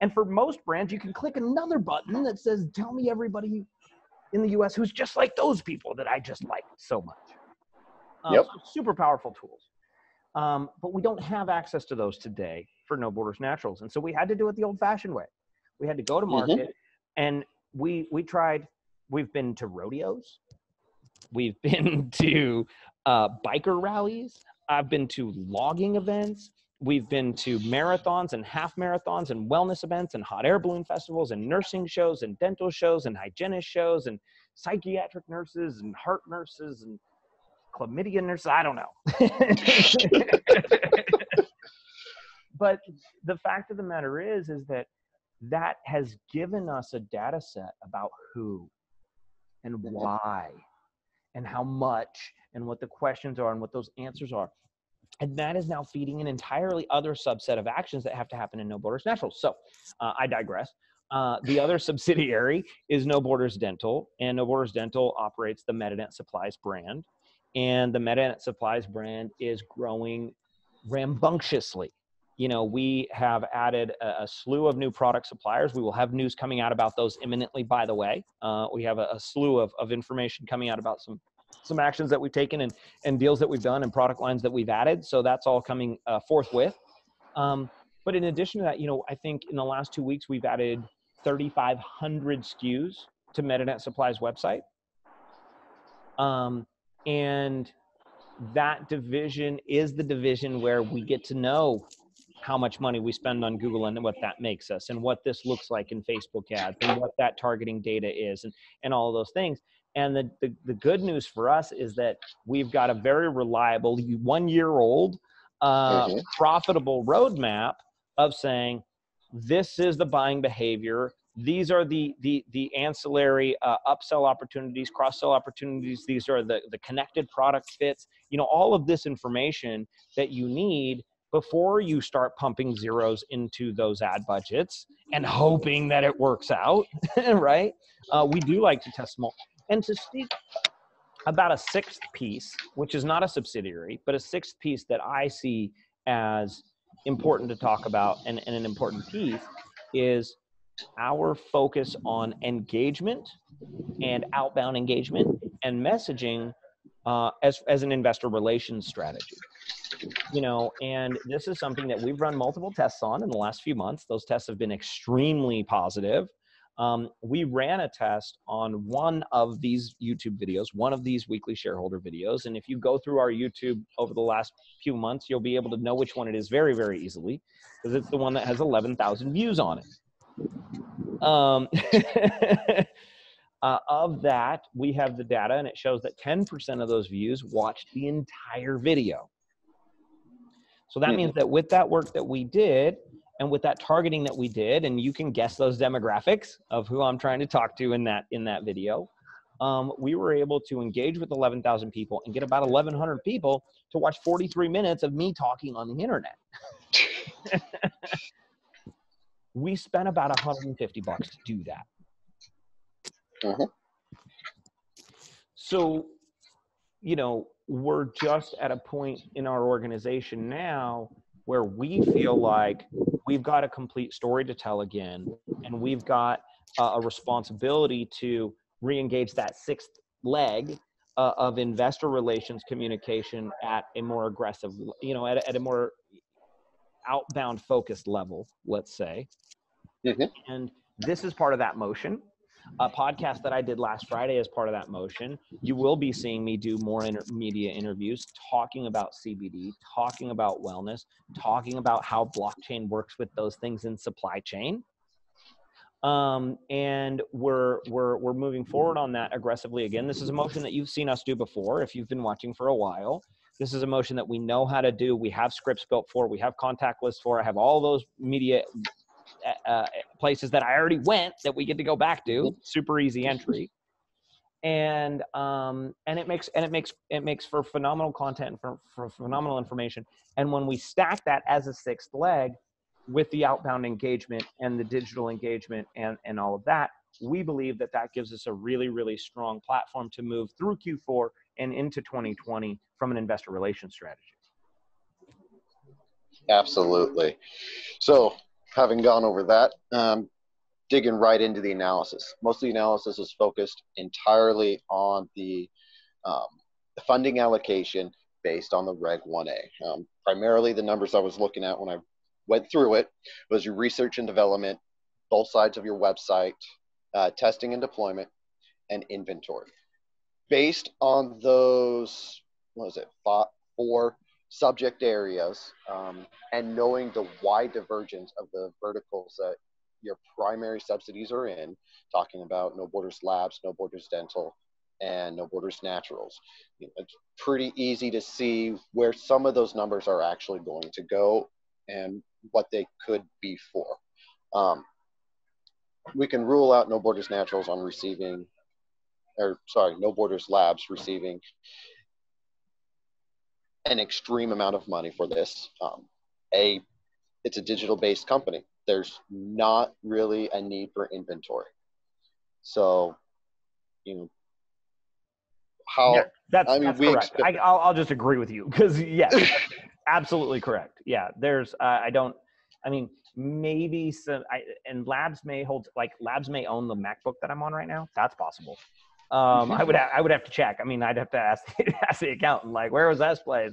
And for most brands, you can click another button that says, tell me everybody in the US who's just like those people that I just like so much. So super powerful tools. But we don't have access to those today for No Borders Naturals. And so we had to do it the old fashioned way. We had to go to market and we tried, we've been to rodeos. We've been to biker rallies. I've been to logging events. We've been to marathons and half marathons and wellness events and hot air balloon festivals and nursing shows and dental shows and hygienist shows and psychiatric nurses and heart nurses and chlamydia nurses. I don't know. But the fact of the matter is that has given us a data set about who and why and how much and what the questions are and what those answers are. And that is now feeding an entirely other subset of actions that have to happen in No Borders Naturals. So I digress. The other subsidiary is No Borders Dental, and No Borders Dental operates the Medinet Supplies brand. And the Medinet Supplies brand is growing rambunctiously. We have added a slew of new product suppliers. We will have news coming out about those imminently, by the way. We have a slew of information coming out about some actions that we've taken and deals that we've done and product lines that we've added. So that's all coming forthwith. But in addition to that, I think in the last 2 weeks, we've added 3,500 SKUs to Medinet Supplies website. And that division is the division where we get to know how much money we spend on Google and what that makes us and what this looks like in Facebook ads and what that targeting data is and all of those things. And the good news for us is that we've got a very reliable 1-year-old profitable roadmap of saying, this is the buying behavior. These are the ancillary upsell opportunities, cross-sell opportunities. These are the connected product fits, all of this information that you need before you start pumping zeros into those ad budgets and hoping that it works out, right? We do like to test small. And to speak about a sixth piece, which is not a subsidiary, but a sixth piece that I see as important to talk about and an important piece is our focus on engagement and outbound engagement and messaging as an investor relations strategy. And this is something that we've run multiple tests on in the last few months. Those tests have been extremely positive. We ran a test on one of these YouTube videos, one of these weekly shareholder videos. And if you go through our YouTube over the last few months, you'll be able to know which one it is very, very easily, because it's the one that has 11,000 views on it. Of that, we have the data, and it shows that 10% of those views watched the entire video. So that means that with that work that we did, and with that targeting that we did, and you can guess those demographics of who I'm trying to talk to in that video, we were able to engage with 11,000 people and get about 1,100 people to watch 43 minutes of me talking on the internet. We spent about $150 to do that. So, you know, we're just at a point in our organization now where we feel like we've got a complete story to tell again, and we've got a responsibility to re-engage that sixth leg of investor relations communication at a more aggressive, you know, at a more outbound focused level, let's say. And this is part of that motion. A podcast that I did last Friday is part of that motion. You will be seeing me do more media interviews talking about CBD, talking about wellness, talking about how blockchain works with those things in supply chain. And we're moving forward on that aggressively again. This is a motion that you've seen us do before if you've been watching for a while. This is a motion that we know how to do. We have scripts built for, we have contact lists for, I have all those media places that I already went that we get to go back to. Super easy entry. And it makes for phenomenal content and for phenomenal information. And when we stack that as a sixth leg with the outbound engagement and the digital engagement and all of that, we believe that that gives us a really, really strong platform to move through Q4 and into 2020 from an investor relations strategy. Absolutely. So having gone over that, digging right into the analysis. Most of the analysis is focused entirely on the funding allocation based on the Reg 1A. Primarily the numbers I was looking at when I went through it was your research and development, both sides of your website, testing and deployment, and inventory. Based on those, four subject areas, and knowing the wide divergence of the verticals that your primary subsidies are in, talking about No Borders Labs, No Borders Dental, and No Borders Naturals. It's pretty easy to see where some of those numbers are actually going to go and what they could be for. We can rule out No Borders Naturals on receiving, No Borders Labs receiving an extreme amount of money for this. It's a digital-based company. There's not really a need for inventory. So, that's correct. I'll just agree with you because yes, absolutely correct. Yeah, there's maybe some, and Labs may own the MacBook that I'm on right now. That's possible. I would have to check. I mean, I'd have to ask the accountant, like, where was that place,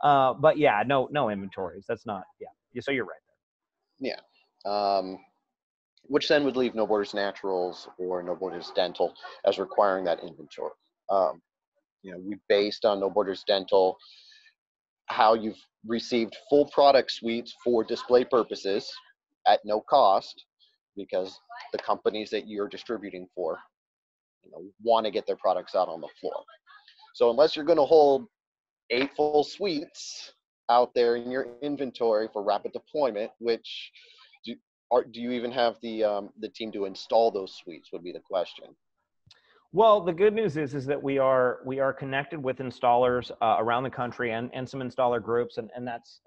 but yeah, no inventories. That's not, yeah. So you're right there. Yeah. Which then would leave No Borders Naturals or No Borders Dental as requiring that inventory. We based on No Borders Dental how you've received full product suites for display purposes at no cost, because the companies that you're distributing for want to get their products out on the floor. So unless you're going to hold 8 full suites out there in your inventory for rapid deployment, which do you even have the team to install those suites would be the question. Well, the good news is that we are connected with installers around the country and some installer groups, and that's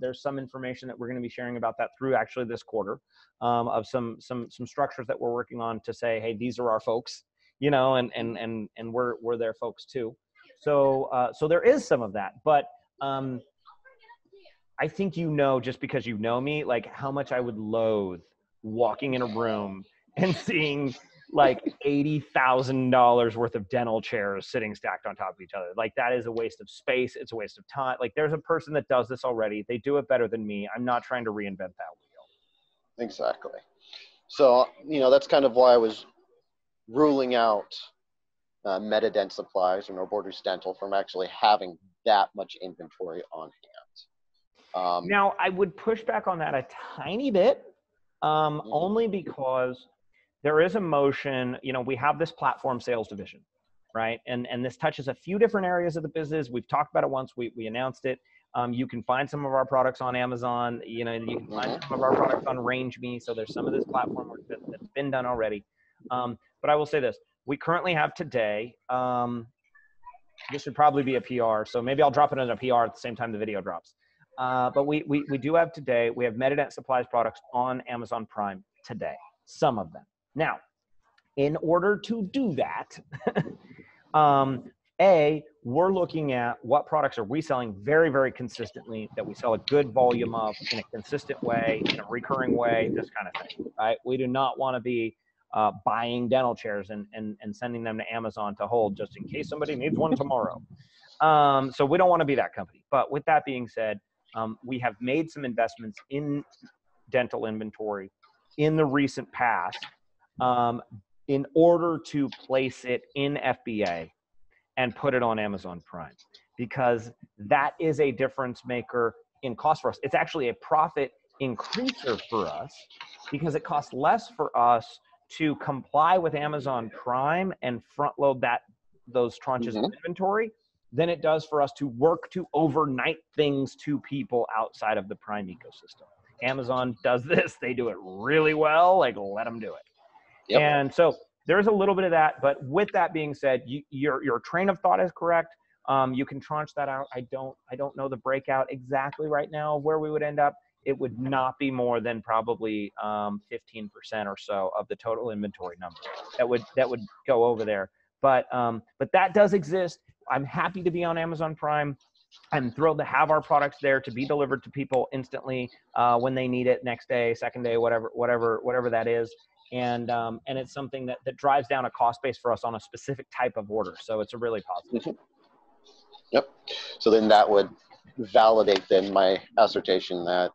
there's some information that we're going to be sharing about that through actually this quarter, of some structures that we're working on to say, hey, these are our folks, and we're their folks too. So there is some of that, but I think just because you know me, like how much I would loathe walking in a room and seeing like $80,000 worth of dental chairs sitting stacked on top of each other. Like that is a waste of space. It's a waste of time. Like there's a person that does this already. They do it better than me. I'm not trying to reinvent that wheel. Exactly. So, that's kind of why I was ruling out Metadent Supplies or No Borders Dental from actually having that much inventory on hand. Now, I would push back on that a tiny bit, only because there is a motion, we have this platform sales division, right? And this touches a few different areas of the business. We've talked about it once, we announced it. You can find some of our products on Amazon, you can find some of our products on RangeMe. So there's some of this platform work that's been done already. But I will say this, we currently have today, this would probably be a PR, so maybe I'll drop it in a PR at the same time the video drops. But we do have today, we have Metadent Supplies products on Amazon Prime today, some of them. Now, in order to do that, we're looking at what products are we selling very, very consistently, that we sell a good volume of in a consistent way, in a recurring way, this kind of thing, right? We do not want to be buying dental chairs and sending them to Amazon to hold just in case somebody needs one tomorrow. So we don't want to be that company. But with that being said, we have made some investments in dental inventory in the recent past in order to place it in FBA and put it on Amazon Prime, because that is a difference maker in cost for us. It's actually a profit increaser for us because it costs less for us to comply with Amazon Prime and front load those tranches of inventory than it does for us to work to overnight things to people outside of the Prime ecosystem. Amazon does this. They do it really well. Like, let them do it. Yep. And so there's a little bit of that. But with that being said, your train of thought is correct. You can tranche that out. I don't know the breakout exactly right now where we would end up. It would not be more than probably 15% or so of the total inventory number that would go over there. But that does exist. I'm happy to be on Amazon Prime. I'm thrilled to have our products there to be delivered to people instantly when they need it, next day, second day, whatever that is. And it's something that drives down a cost base for us on a specific type of order. So it's a really positive. Yep. So then that would validate then my assertion that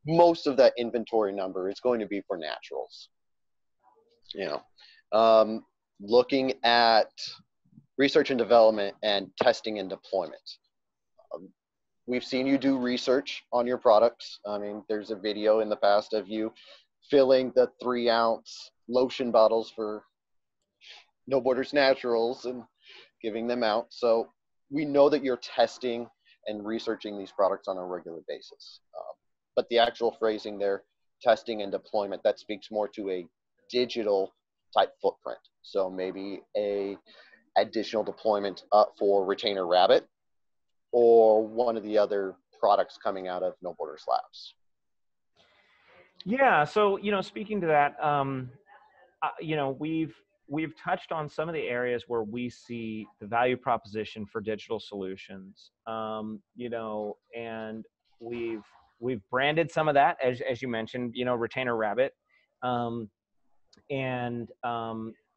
most of that inventory number is going to be for naturals. Looking at research and development and testing and deployment. We've seen you do research on your products. I mean, there's a video in the past of you filling the 3-ounce lotion bottles for No Borders Naturals and giving them out. So we know that you're testing and researching these products on a regular basis. But the actual phrasing there, testing and deployment, that speaks more to a digital type footprint. So maybe a additional deployment for Retainer Rabbit or one of the other products coming out of No Borders Labs. Yeah. So, speaking to that, we've touched on some of the areas where we see the value proposition for digital solutions, and we've branded some of that, as you mentioned, Retainer Rabbit. And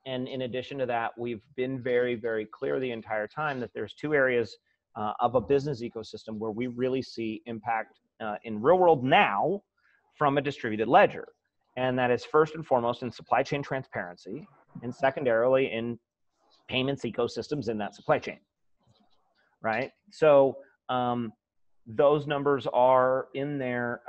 in addition to that, we've been very, very clear the entire time that there's 2 areas of a business ecosystem where we really see impact in real world now from a distributed ledger. And that is first and foremost in supply chain transparency, and secondarily in payments ecosystems in that supply chain, right? So those numbers are in there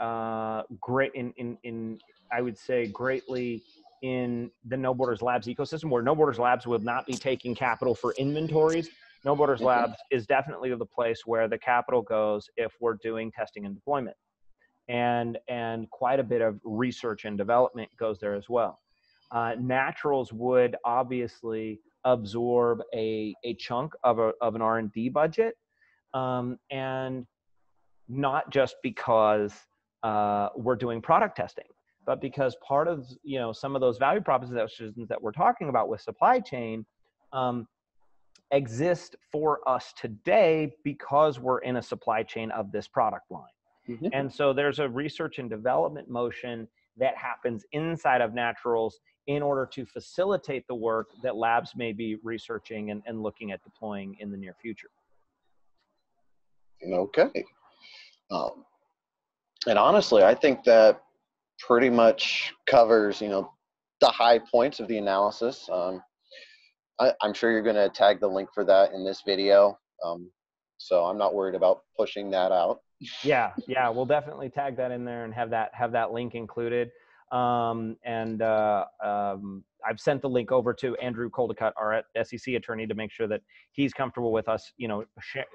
great in I would say greatly in the No Borders Labs ecosystem, where No Borders Labs would not be taking capital for inventories. No Borders Labs is definitely the place where the capital goes if we're doing testing and deployment. And quite a bit of research and development goes there as well. Naturals would obviously absorb a chunk of an R&D budget, and not just because we're doing product testing, but because part of some of those value propositions that we're talking about with supply chain exist for us today because we're in a supply chain of this product line. Mm-hmm. And so there's a research and development motion that happens inside of Naturals in order to facilitate the work that labs may be researching and looking at deploying in the near future. Okay. And honestly, I think that pretty much covers, the high points of the analysis. I'm sure you're going to tag the link for that in this video. So I'm not worried about pushing that out. Yeah, we'll definitely tag that in there and have that link included. I've sent the link over to Andrew Coldicott, our SEC attorney, to make sure that he's comfortable with us,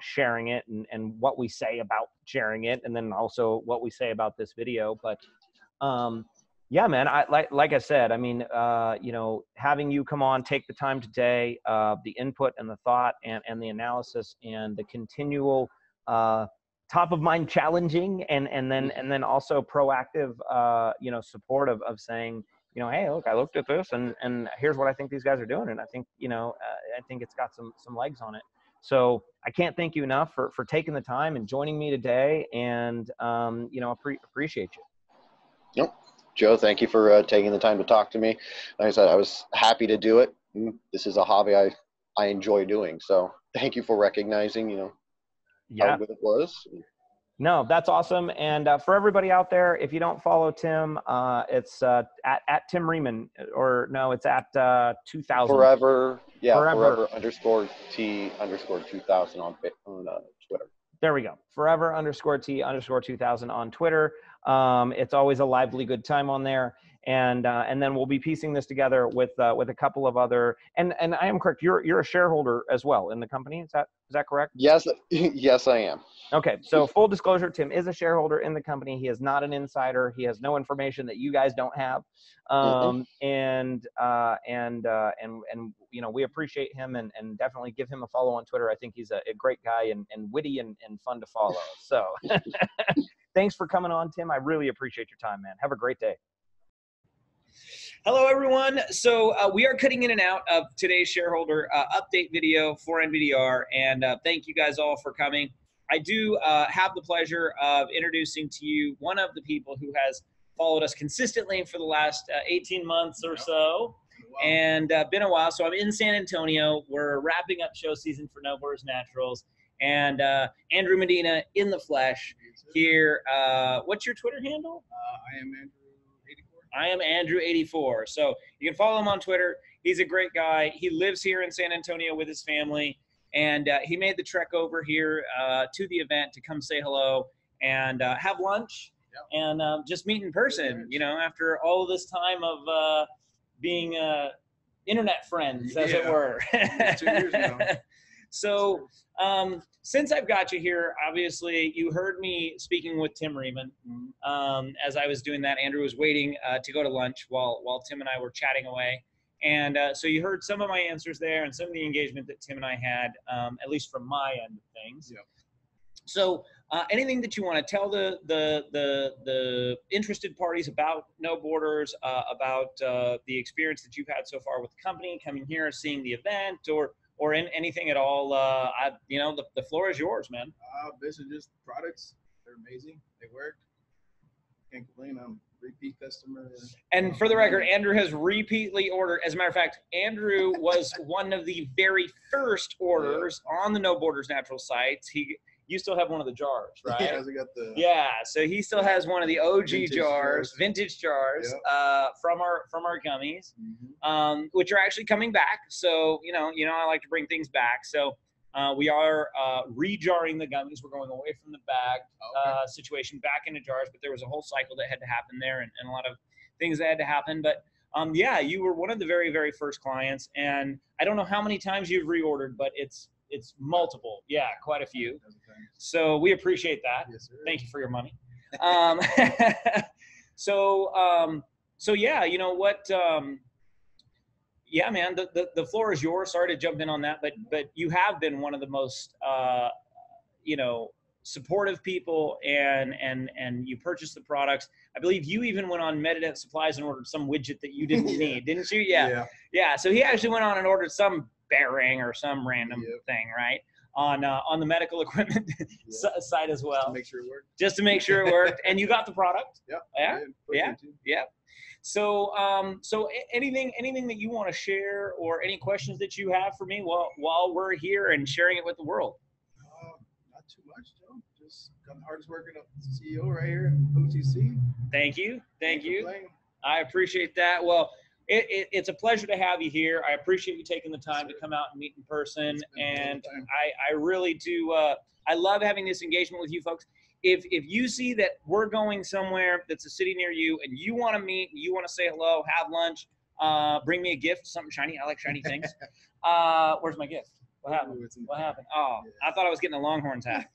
sharing it and what we say about sharing it, and then also what we say about this video. But yeah, man, like I said, I mean, having you come on, take the time today, the input and the thought and the analysis and the continual top of mind challenging and then also proactive, support of saying, hey, look, I looked at this and here's what I think these guys are doing. And I think, I think it's got some legs on it. So I can't thank you enough for taking the time and joining me today, and, appreciate you. Yep. Joe, thank you for taking the time to talk to me. Like I said, I was happy to do it. This is a hobby I enjoy doing. So thank you for recognizing, how good it was. No, that's awesome. And for everybody out there, if you don't follow Tim, it's at Tim Riemann, or no, it's at 2000. Forever _T_2000 on Twitter. There we go. Forever _T_2000 on Twitter. It's always a lively, good time on there. And then we'll be piecing this together with a couple of other, and I am correct. You're a shareholder as well in the company. Is that correct? Yes. Yes, I am. Okay. So full disclosure, Tim is a shareholder in the company. He is not an insider. He has no information that you guys don't have. And we appreciate him and definitely give him a follow on Twitter. I think he's a great guy and witty and fun to follow. So thanks for coming on, Tim. I really appreciate your time, man. Have a great day. Hello, everyone. So we are cutting in and out of today's shareholder update video for NVDR, and thank you guys all for coming. I do have the pleasure of introducing to you one of the people who has followed us consistently for the last 18 months or so, and been a while. So I'm in San Antonio. We're wrapping up show season for No Borders Naturals, and Andrew Medina in the flesh here. What's your Twitter handle? I am Andrew84. So you can follow him on Twitter. He's a great guy. He lives here in San Antonio with his family, and he made the trek over here to the event to come say hello and have lunch and just meet in person, after all of this time of being internet friends, as it were. 2 years ago. So since I've got you here, obviously you heard me speaking with Tim Riemann. As I was doing that, Andrew was waiting to go to lunch while Tim and I were chatting away. And so you heard some of my answers there and some of the engagement that Tim and I had, at least from my end of things. Yep. So anything that you want to tell the interested parties about No Borders, about the experience that you've had so far with the company, coming here, seeing the event, or anything at all, the floor is yours, man. Basically just products. They're amazing. They work. Can't complain. I'm a repeat customer. And for the record, Andrew has repeatedly ordered. As a matter of fact, Andrew was one of the very first orders on the No Borders Natural sites. You still have one of the jars, right? Yeah, I got the. Yeah, so he still has one of the OG vintage jars, Yep. from our gummies, which are actually coming back. So I like to bring things back. So we are re-jarring the gummies. We're going away from the bag situation back into jars, but there was a whole cycle that had to happen there, and a lot of things that had to happen. But you were one of the very, very first clients, and I don't know how many times you've reordered, but it's multiple. Yeah, quite a few. So we appreciate that. Yes, sir. Thank you for your money. So yeah, you know what? Yeah, man, the floor is yours. Sorry to jump in on that, but you have been one of the most, supportive people, and you purchased the products. I believe you even went on Medident Supplies and ordered some widget that you didn't need, didn't you? Yeah. So he actually went on and ordered some bearing or some random thing, right? On the medical equipment side as well. Just to make sure it worked. And you got the product? Yeah. So anything that you want to share, or any questions that you have for me while we're here and sharing it with the world? Not too much, Joe. Just got the hardest working CEO right here in OTC. Thank you. Thank you. Complain. I appreciate that. Well, it's a pleasure to have you here. I appreciate you taking the time to come out and meet in person. It's been a long And time. I really do. I love having this engagement with you folks. If you see that we're going somewhere that's a city near you and you want to meet, you want to say hello, have lunch, bring me a gift, something shiny. I like shiny things. Where's my gift? What happened? Ooh, it's in What there. happened? Oh, Yeah. I thought I was getting a Longhorns hat.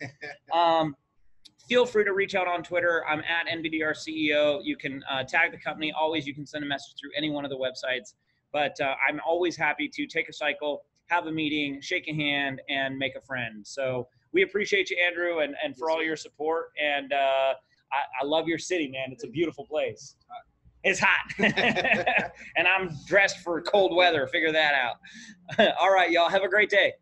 Feel free to reach out on Twitter. I'm at NVDR CEO. You can tag the company. Always, you can send a message through any one of the websites. But I'm always happy to take a cycle, have a meeting, shake a hand, and make a friend. So we appreciate you, Andrew, and for all your support. And I love your city, man. It's a beautiful place. It's hot. And I'm dressed for cold weather. Figure that out. All right, y'all. Have a great day.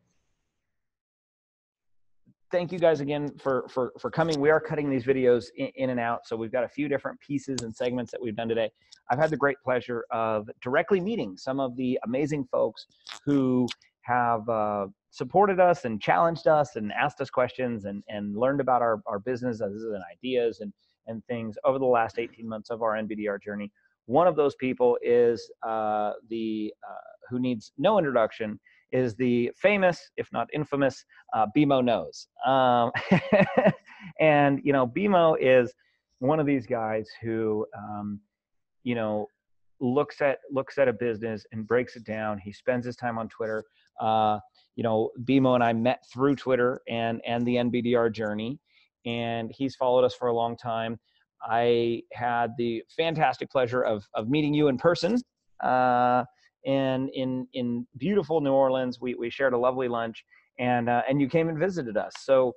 Thank you guys again for coming. We are cutting these videos in and out, so we've got a few different pieces and segments that we've done today. I've had the great pleasure of directly meeting some of the amazing folks who have supported us and challenged us and asked us questions and learned about our businesses and ideas and things over the last 18 months of our NVDR journey. One of those people is who needs no introduction, is the famous, if not infamous, BMO Knows. And, you know, BMO is one of these guys who, you know, looks at a business and breaks it down. He spends his time on Twitter. You know, BMO and I met through Twitter and the NVDR journey, and he's followed us for a long time. I had the fantastic pleasure of meeting you in person. And in beautiful New Orleans, we shared a lovely lunch, and you came and visited us. So,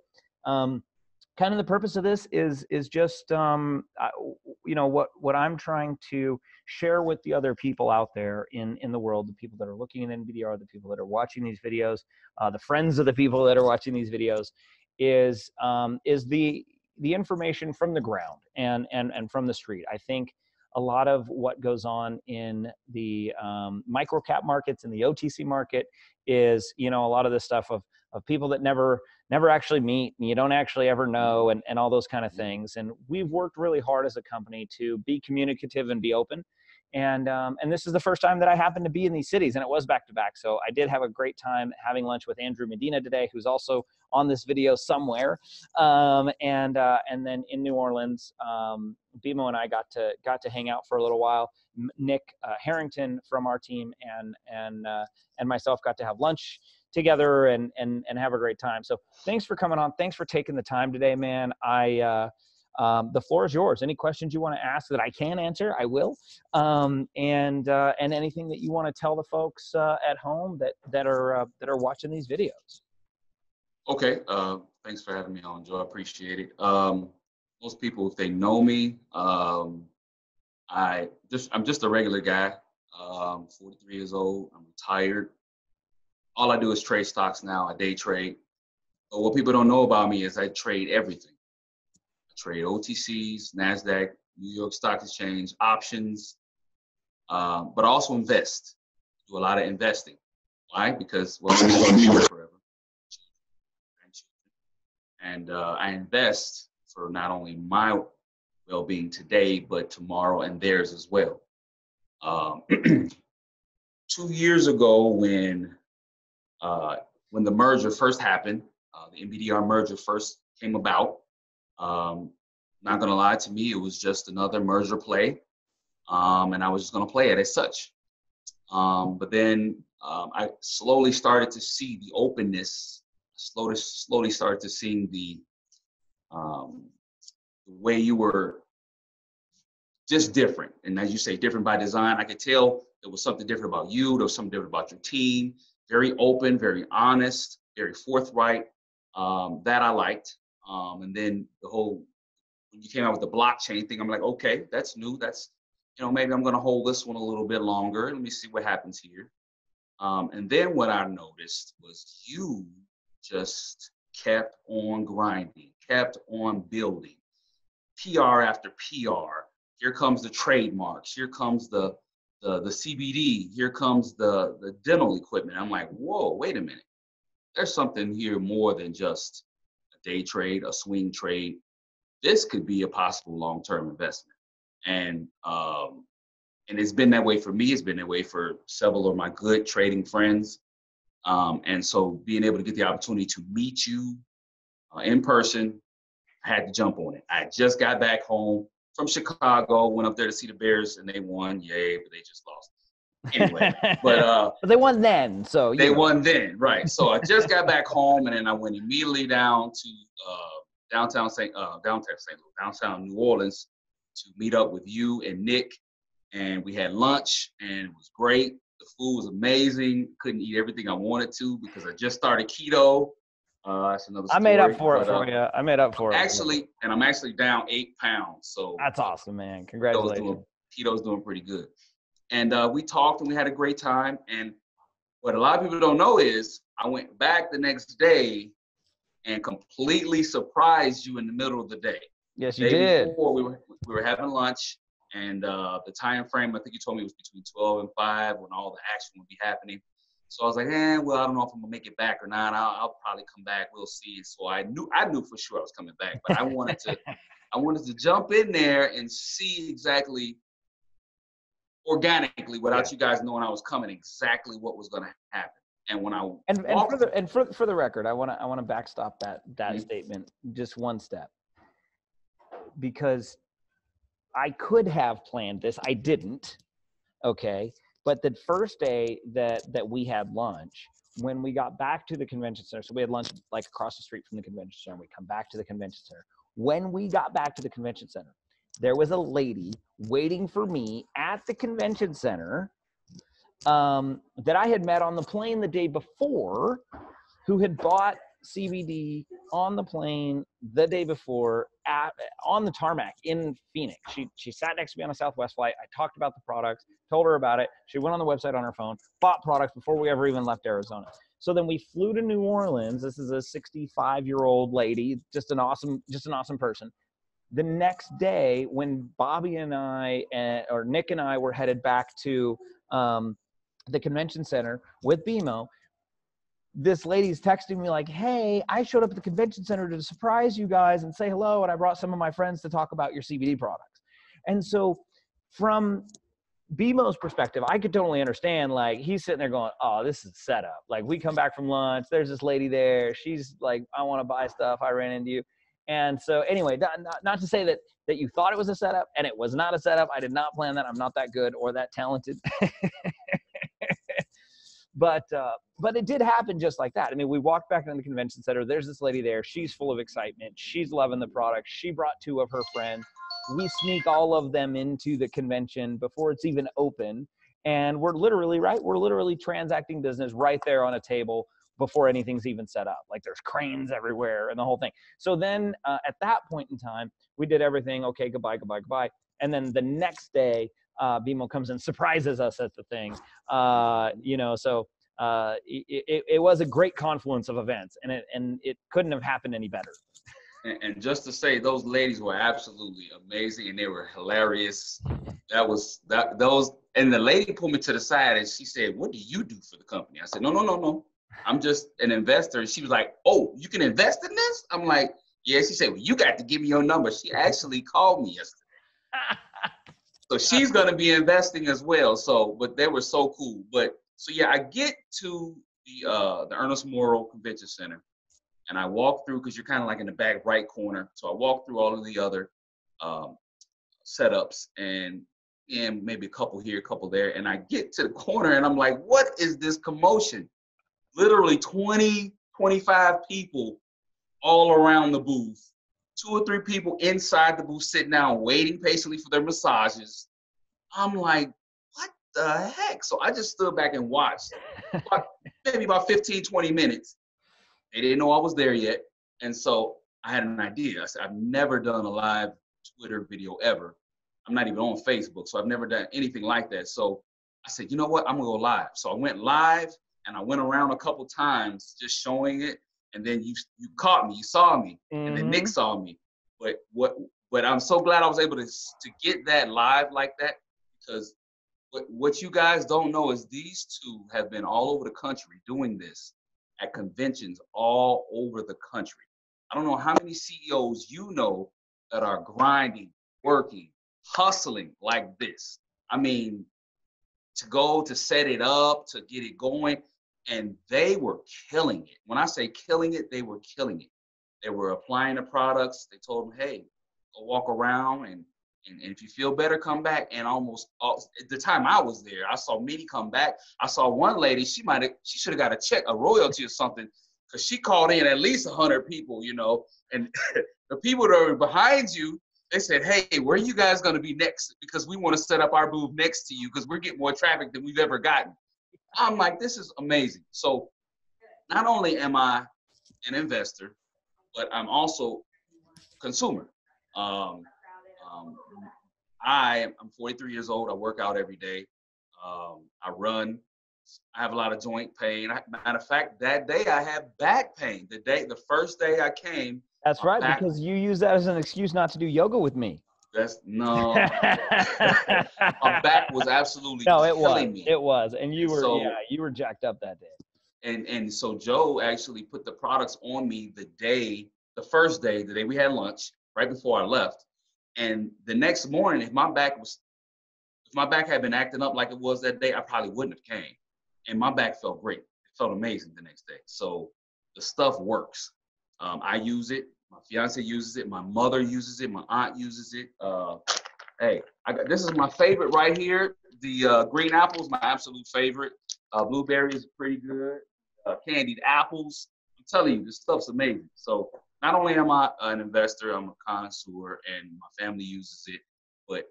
kind of the purpose of this is just you know, what I'm trying to share with the other people out there in the world, the people that are looking at NVDR, the people that are watching these videos, the friends of the people that are watching these videos, is the information from the ground and from the street. I think a lot of what goes on in the micro cap markets and the OTC market is, you know, a lot of this stuff of people that never actually meet and you don't actually ever know, and all those kind of things. And we've worked really hard as a company to be communicative and be open. And this is the first time that I happened to be in these cities, and it was back to back. So I did have a great time having lunch with Andrew Medina today, who's also on this video somewhere. And then in New Orleans, BMO and I got to hang out for a little while. Nick Harrington from our team and myself got to have lunch together and have a great time. So thanks for coming on. Thanks for taking the time today, man. The floor is yours. Any questions you want to ask that I can answer, I will. And anything that you want to tell the folks at home that are watching these videos. Okay. Thanks for having me on, Joe. I appreciate it. Most people, if they know me, I'm just a regular guy. 43 years old. I'm retired. All I do is trade stocks now. I day trade. But what people don't know about me is I trade everything. I trade OTCs, NASDAQ, New York Stock Exchange, options, but I also invest. Do a lot of investing. Why? Because, well, I'm going to be here forever. And I invest for not only my well-being today, but tomorrow and theirs as well. 2 years ago, when the merger first happened, the NVDR merger first came about. Not gonna lie, to me, it was just another merger play, and I was just gonna play it as such. But then I slowly started to see the openness. Slowly started to see the way you were just different, and as you say, different by design. I could tell there was something different about you. There was something different about your team. Very open, very honest, very forthright. That I liked. And then when you came out with the blockchain thing, I'm like, okay, that's new. That's, maybe I'm going to hold this one a little bit longer. Let me see what happens here. And then what I noticed was you just kept on grinding, kept on building. PR after PR. Here comes the trademarks. Here comes the CBD. Here comes the dental equipment. I'm like, whoa, wait a minute. There's something here more than just a day trade, a swing trade, this could be a possible long-term investment. And it's been that way for me. It's been that way for several of my good trading friends. And so being able to get the opportunity to meet you in person, I had to jump on it. I just got back home from Chicago, went up there to see the Bears, and they won. Yay, but they just lost. Anyway, but they won then, so they won then, right? So I just got back home, and then I went immediately down to downtown New Orleans to meet up with you and Nick, and we had lunch, and it was great. The food was amazing. Couldn't eat everything I wanted to because I just started keto. That's another story. I made up for it for you. I made up for it. Actually, and I'm actually down 8 pounds. So that's awesome, man. Congratulations. Keto's doing pretty good. And we talked and we had a great time. And what a lot of people don't know is I went back the next day and completely surprised you in the middle of the day. Yes, you did. Before we were having lunch, and the time frame, I think you told me, was between 12 and 5 when all the action would be happening. So I was like, well, I don't know if I'm gonna make it back or not. I'll probably come back. We'll see. So I knew for sure I was coming back, but I wanted to jump in there and see exactly organically, without you guys knowing I was coming, exactly what was gonna happen. And when for the record, I want to backstop that statement just one step, because I could have planned this. I didn't. Okay. But the first day that we had lunch, when we got back to the convention center, so we had lunch like across the street from the convention center. We come back to the convention center. When we got back to the convention center, there was a lady waiting for me at the convention center that I had met on the plane the day before, who had bought CBD on the plane the day before on the tarmac in Phoenix. She sat next to me on a Southwest flight. I talked about the products, told her about it. She went on the website on her phone, bought products before we ever even left Arizona. So then we flew to New Orleans. This is a 65-year-old lady, just an awesome person. The next day, when Bobby and I, or Nick and I, were headed back to the convention center with BMO, this lady's texting me like, hey, I showed up at the convention center to surprise you guys and say hello, and I brought some of my friends to talk about your CBD products. And so from BMO's perspective, I could totally understand, like, he's sitting there going, oh, this is set up. Like, we come back from lunch, there's this lady there, she's like, I want to buy stuff, I ran into you. And so anyway, not to say that you thought it was a setup, and it was not a setup. I did not plan that. I'm not that good or that talented. But it did happen just like that. I mean, we walked back into the convention center. There's this lady there. She's full of excitement. She's loving the product. She brought 2 of her friends. We sneak all of them into the convention before it's even open. And we're literally transacting business right there on a table before anything's even set up. Like, there's cranes everywhere and the whole thing. So then at that point in time, we did everything. Okay, goodbye. And then the next day, BMO comes and surprises us at the thing. So it was a great confluence of events, and it couldn't have happened any better. And just to say, those ladies were absolutely amazing, and they were hilarious. And the lady pulled me to the side, and she said, "What do you do for the company?" I said, No. I'm just an investor. And she was like, "Oh, you can invest in this?" I'm like, "Yeah." She said, "Well, you got to give me your number." She actually called me yesterday. So she's going to be investing as well. So, but they were so cool. So yeah, I get to the Ernest Morrow Convention Center, and I walk through, because you're kind of like in the back right corner. So I walk through all of the other setups, and maybe a couple here, a couple there. And I get to the corner, and I'm like, what is this commotion? Literally 20, 25 people all around the booth. 2 or 3 people inside the booth sitting down, waiting patiently for their massages. I'm like, what the heck? So I just stood back and watched maybe about 15, 20 minutes. They didn't know I was there yet. And so I had an idea. I said, I've never done a live Twitter video ever. I'm not even on Facebook, so I've never done anything like that. So I said, you know what? I'm going to go live. So I went live, and I went around a couple times just showing it. And then you caught me, you saw me, and then Nick saw me. But I'm so glad I was able to get that live like that, because what you guys don't know is these 2 have been all over the country doing this at conventions all over the country. I don't know how many CEOs you know that are grinding, working, hustling like this. I mean, to set it up, to get it going, and they were killing it. When I say killing it, they were killing it. They were applying the products. They told them, hey, go walk around and if you feel better, come back. And almost at the time I was there, I saw many come back. I saw one lady, she should have got a check, a royalty or something, because she called in at least 100 people, and the people that were behind you, they said, hey, where are you guys going to be next? Because we want to set up our booth next to you because we're getting more traffic than we've ever gotten. I'm like, this is amazing. So not only am I an investor, but I'm also a consumer. I'm 43 years old. I work out every day. I run. I have a lot of joint pain. Matter of fact, that day I had back pain. The first day I came. That's right, because you use that as an excuse not to do yoga with me. No. My back was absolutely killing me. It was, and you were jacked up that day. And so Joe actually put the products on me the first day, the day we had lunch, right before I left. And the next morning, if my back had been acting up like it was that day, I probably wouldn't have came. And my back felt great. It felt amazing the next day. So the stuff works. I use it. My fiance uses it. My mother uses it. My aunt uses it. Hey, this is my favorite right here. The green apple is my absolute favorite. Blueberry is pretty good. Candied apples. I'm telling you, this stuff's amazing. So not only am I an investor, I'm a connoisseur, and my family uses it, but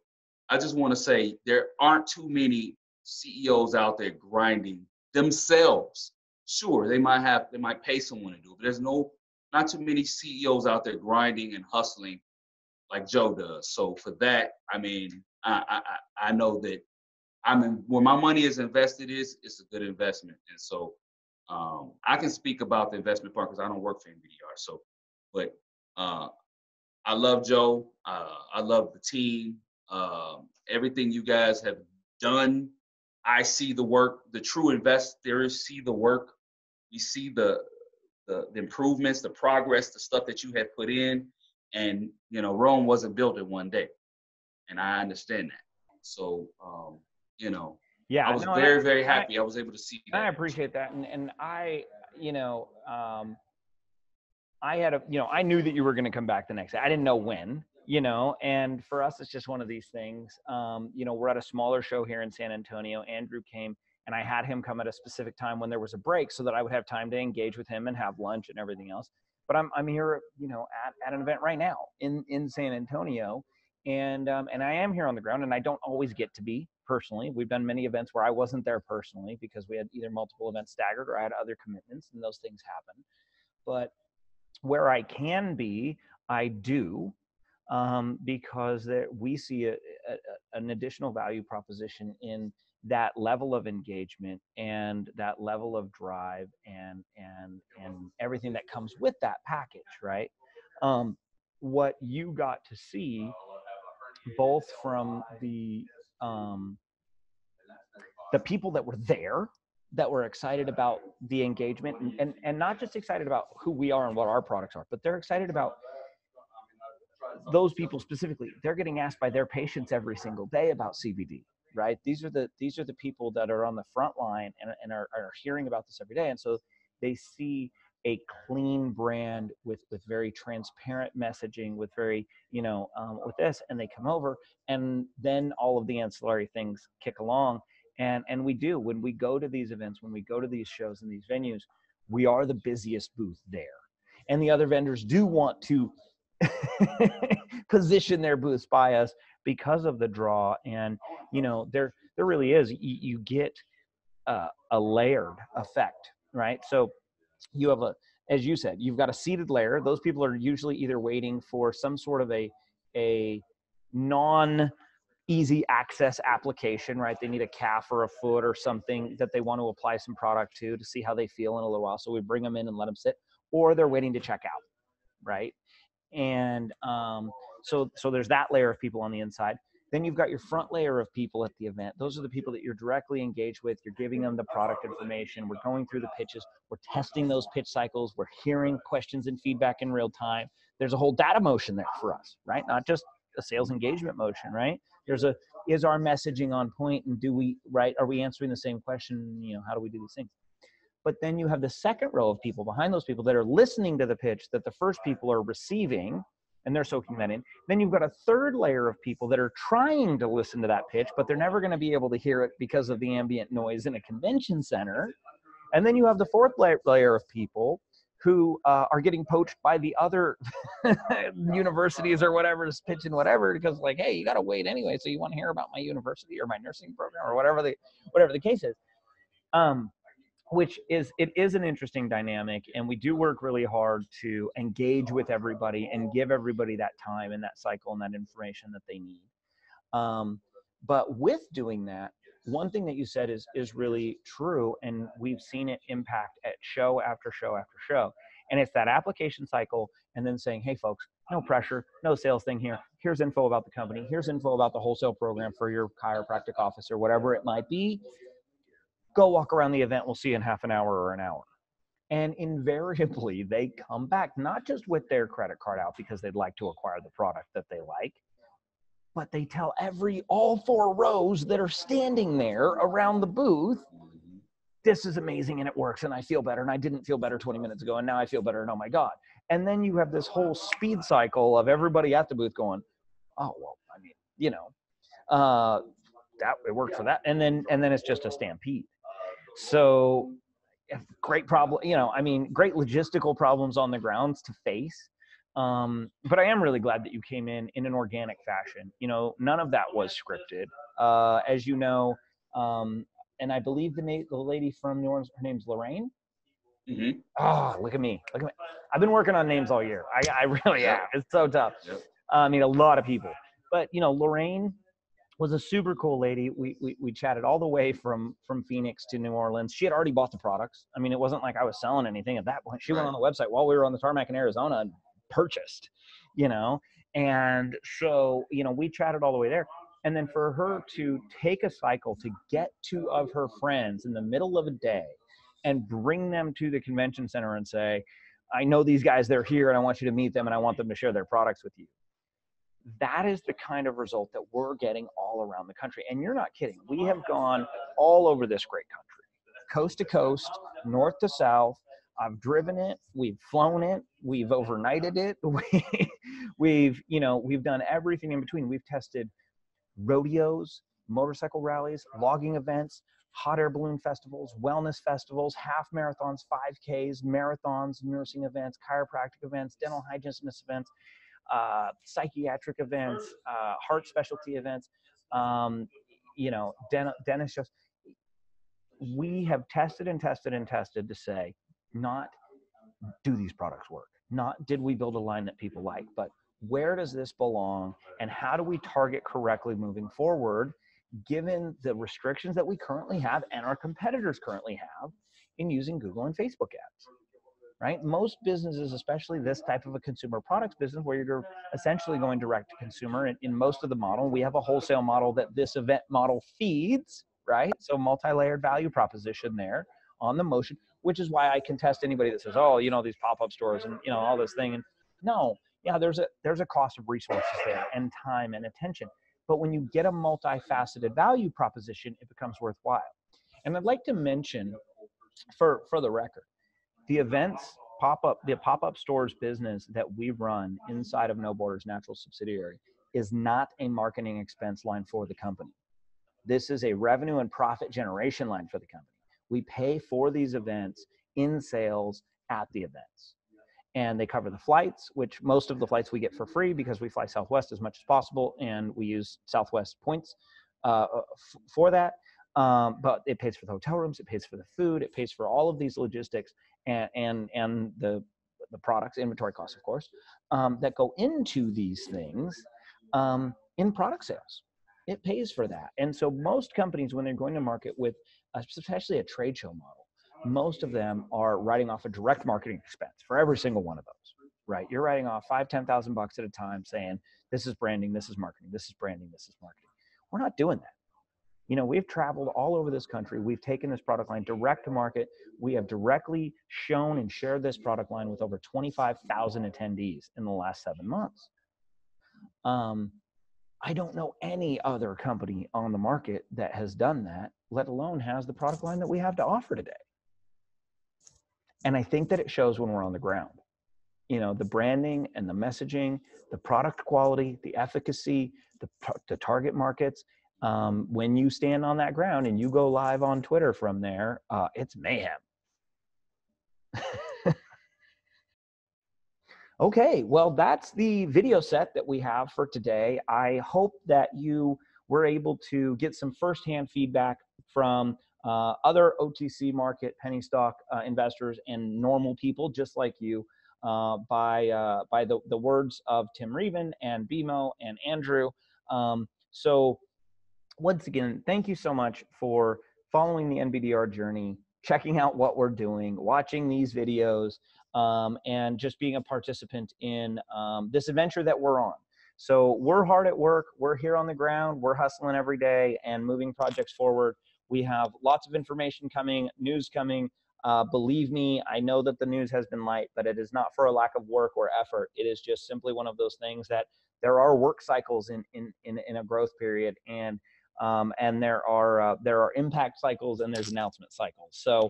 I just want to say there aren't too many CEOs out there grinding themselves. Sure, they might pay someone to do it, but there's not too many CEOs out there grinding and hustling like Joe does. So for that, I mean, I know that where my money is invested it's a good investment. And so I can speak about the investment part because I don't work for NVDR. So, but I love Joe. I love the team. Everything you guys have done. I see the work. The true investors see the work. We see the improvements, the progress, the stuff that you have put in. And, Rome wasn't built in one day. And I understand that. So, I was very, very happy I was able to see that. I appreciate that. And I had I knew that you were going to come back the next day. I didn't know when, and for us, it's just one of these things. We're at a smaller show here in San Antonio. Andrew came and I had him come at a specific time when there was a break so that I would have time to engage with him and have lunch and everything else. But I'm here, at an event right now in San Antonio. And I am here on the ground, and I don't always get to be personally. We've done many events where I wasn't there personally because we had either multiple events staggered or I had other commitments, and those things happen. But where I can be, I do, because we see an additional value proposition in that level of engagement and that level of drive and everything that comes with that package, right? What you got to see both from the people that were there, that were excited about the engagement and not just excited about who we are and what our products are, but they're excited about those people specifically. They're getting asked by their patients every single day about CBD, right? These are the people that are on the front line and are hearing about this every day. And so they see a clean brand with very transparent messaging, with very, with this, and they come over, and then all of the ancillary things kick along. And we do, when we go to these events, when we go to these shows and these venues, we are the busiest booth there. And the other vendors do want to position their booths by us because of the draw. And, there really is, you get a layered effect, right? So you have as you said, you've got a seated layer. Those people are usually either waiting for some sort of a non-easy access application, right? They need a calf or a foot or something that they want to apply some product to see how they feel in a little while. So we bring them in and let them sit, or they're waiting to check out, right? And so there's that layer of people on the inside. Then you've got your front layer of people at the event. Those are the people that you're directly engaged with. You're giving them the product information. We're going through the pitches. We're testing those pitch cycles. We're hearing questions and feedback in real time. There's a whole data motion there for us, right? Not just a sales engagement motion, right? Is our messaging on point, and are we answering the same question? How do we do these things? But then you have the second row of people behind those people that are listening to the pitch that the first people are receiving, and they're soaking that in. Then you've got a third layer of people that are trying to listen to that pitch, but they're never going to be able to hear it because of the ambient noise in a convention center. And then you have the fourth layer of people who are getting poached by the other universities or whatever is pitching whatever, because like, hey, you got to wait anyway, so you want to hear about my university or my nursing program or whatever the case is. It is an interesting dynamic, and we do work really hard to engage with everybody and give everybody that time and that cycle and that information that they need. But with doing that, one thing that you said is really true, and we've seen it impact at show after show after show. And it's that application cycle, and then saying, hey folks, no pressure, no sales thing here. Here's info about the company. Here's info about the wholesale program for your chiropractic office or whatever it might be. Go walk around the event. We'll see you in half an hour or an hour. And invariably, they come back, not just with their credit card out because they'd like to acquire the product that they like, but they tell all 4 rows that are standing there around the booth, this is amazing and it works and I feel better and I didn't feel better 20 minutes ago and now I feel better and oh my God. And then you have this whole speed cycle of everybody at the booth going, oh, well, I mean, that it worked for that. And then it's just a stampede. So great problem, great logistical problems on the grounds to face. But I am really glad that you came in an organic fashion. None of that was scripted. As you know, and I believe the lady from New Orleans, her name's Lorraine. Mm-hmm. Oh, look at me. I've been working on names all year. I really have. It's so tough. Yep. A lot of people. But, Lorraine was a super cool lady. We chatted all the way from Phoenix to New Orleans. She had already bought the products. It wasn't like I was selling anything at that point. She went on the website while we were on the tarmac in Arizona and purchased, and so, we chatted all the way there. And then for her to take a cycle to get 2 of her friends in the middle of a day and bring them to the convention center and say, I know these guys, they're here and I want you to meet them and I want them to share their products with you. That is the kind of result that we're getting all around the country. And you're not kidding. We have gone all over this great country, coast to coast, north to south. I've driven it. We've flown it. We've overnighted it. We've done everything in between. We've tested rodeos, motorcycle rallies, logging events, hot air balloon festivals, wellness festivals, half marathons, 5Ks, marathons, nursing events, chiropractic events, dental hygienist events, psychiatric events, heart specialty events, dentist shows. We have tested and tested and tested to say, not do these products work? Not did we build a line that people like, but where does this belong and how do we target correctly moving forward, given the restrictions that we currently have and our competitors currently have in using Google and Facebook ads, right? Most businesses, especially this type of a consumer products business where you're essentially going direct to consumer, in most of the model, we have a wholesale model that this event model feeds, right? So multi-layered value proposition there on the motion, which is why I contest anybody that says, oh, these pop-up stores and, all this thing. And no, yeah, there's a cost of resources there and time and attention. But when you get a multifaceted value proposition, it becomes worthwhile. And I'd like to mention, for the record, the events, the pop-up stores business that we run inside of No Borders Natural subsidiary is not a marketing expense line for the company. This is a revenue and profit generation line for the company. We pay for these events in sales at the events. And they cover the flights, which most of the flights we get for free because we fly Southwest as much as possible, and we use Southwest points for that. But it pays for the hotel rooms, it pays for the food, it pays for all of these logistics and the products, inventory costs, of course, that go into these things in product sales. It pays for that. And so most companies, when they're going to market with especially a trade show model, most of them are writing off a direct marketing expense for every single one of those, right? You're writing off $5,000, $10,000 at a time saying, this is branding, this is marketing, this is branding, this is marketing. We're not doing that. You know, we've traveled all over this country. We've taken this product line direct to market. We have directly shown and shared this product line with over 25,000 attendees in the last 7 months. I don't know any other company on the market that has done that, let alone has the product line that we have to offer today. And I think that it shows when we're on the ground. You know, the branding and the messaging, the product quality, the efficacy, the target markets. When you stand on that ground and you go live on Twitter from there, it's mayhem. Okay, well, that's the video set that we have for today. I hope that you were able to get some firsthand feedback from other OTC market penny stock investors and normal people just like you by the words of Tim Reven and BMO and Andrew. So once again, thank you so much for following the NBDR journey, checking out what we're doing, watching these videos, and just being a participant in this adventure that we're on. So we're hard at work. We're here on the ground. We're hustling every day and moving projects forward. We have lots of information coming, news coming. Believe me, I know that the news has been light, but it is not for a lack of work or effort. It is just simply one of those things that there are work cycles in a growth period, and there are impact cycles and there's announcement cycles. So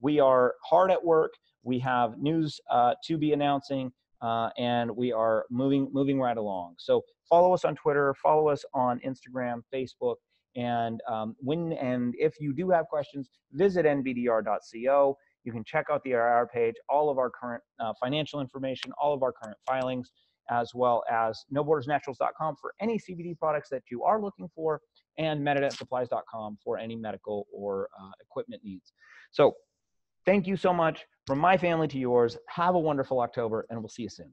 we are hard at work. We have news to be announcing, and we are moving right along. So follow us on Twitter, follow us on Instagram, Facebook, and if you do have questions, visit nbdr.co. You can check out the IR page, all of our current financial information, all of our current filings, as well as nobordersnaturals.com for any CBD products that you are looking for, and metadetsupplies.com for any medical or equipment needs. So thank you so much. From my family to yours, have a wonderful October, and we'll see you soon.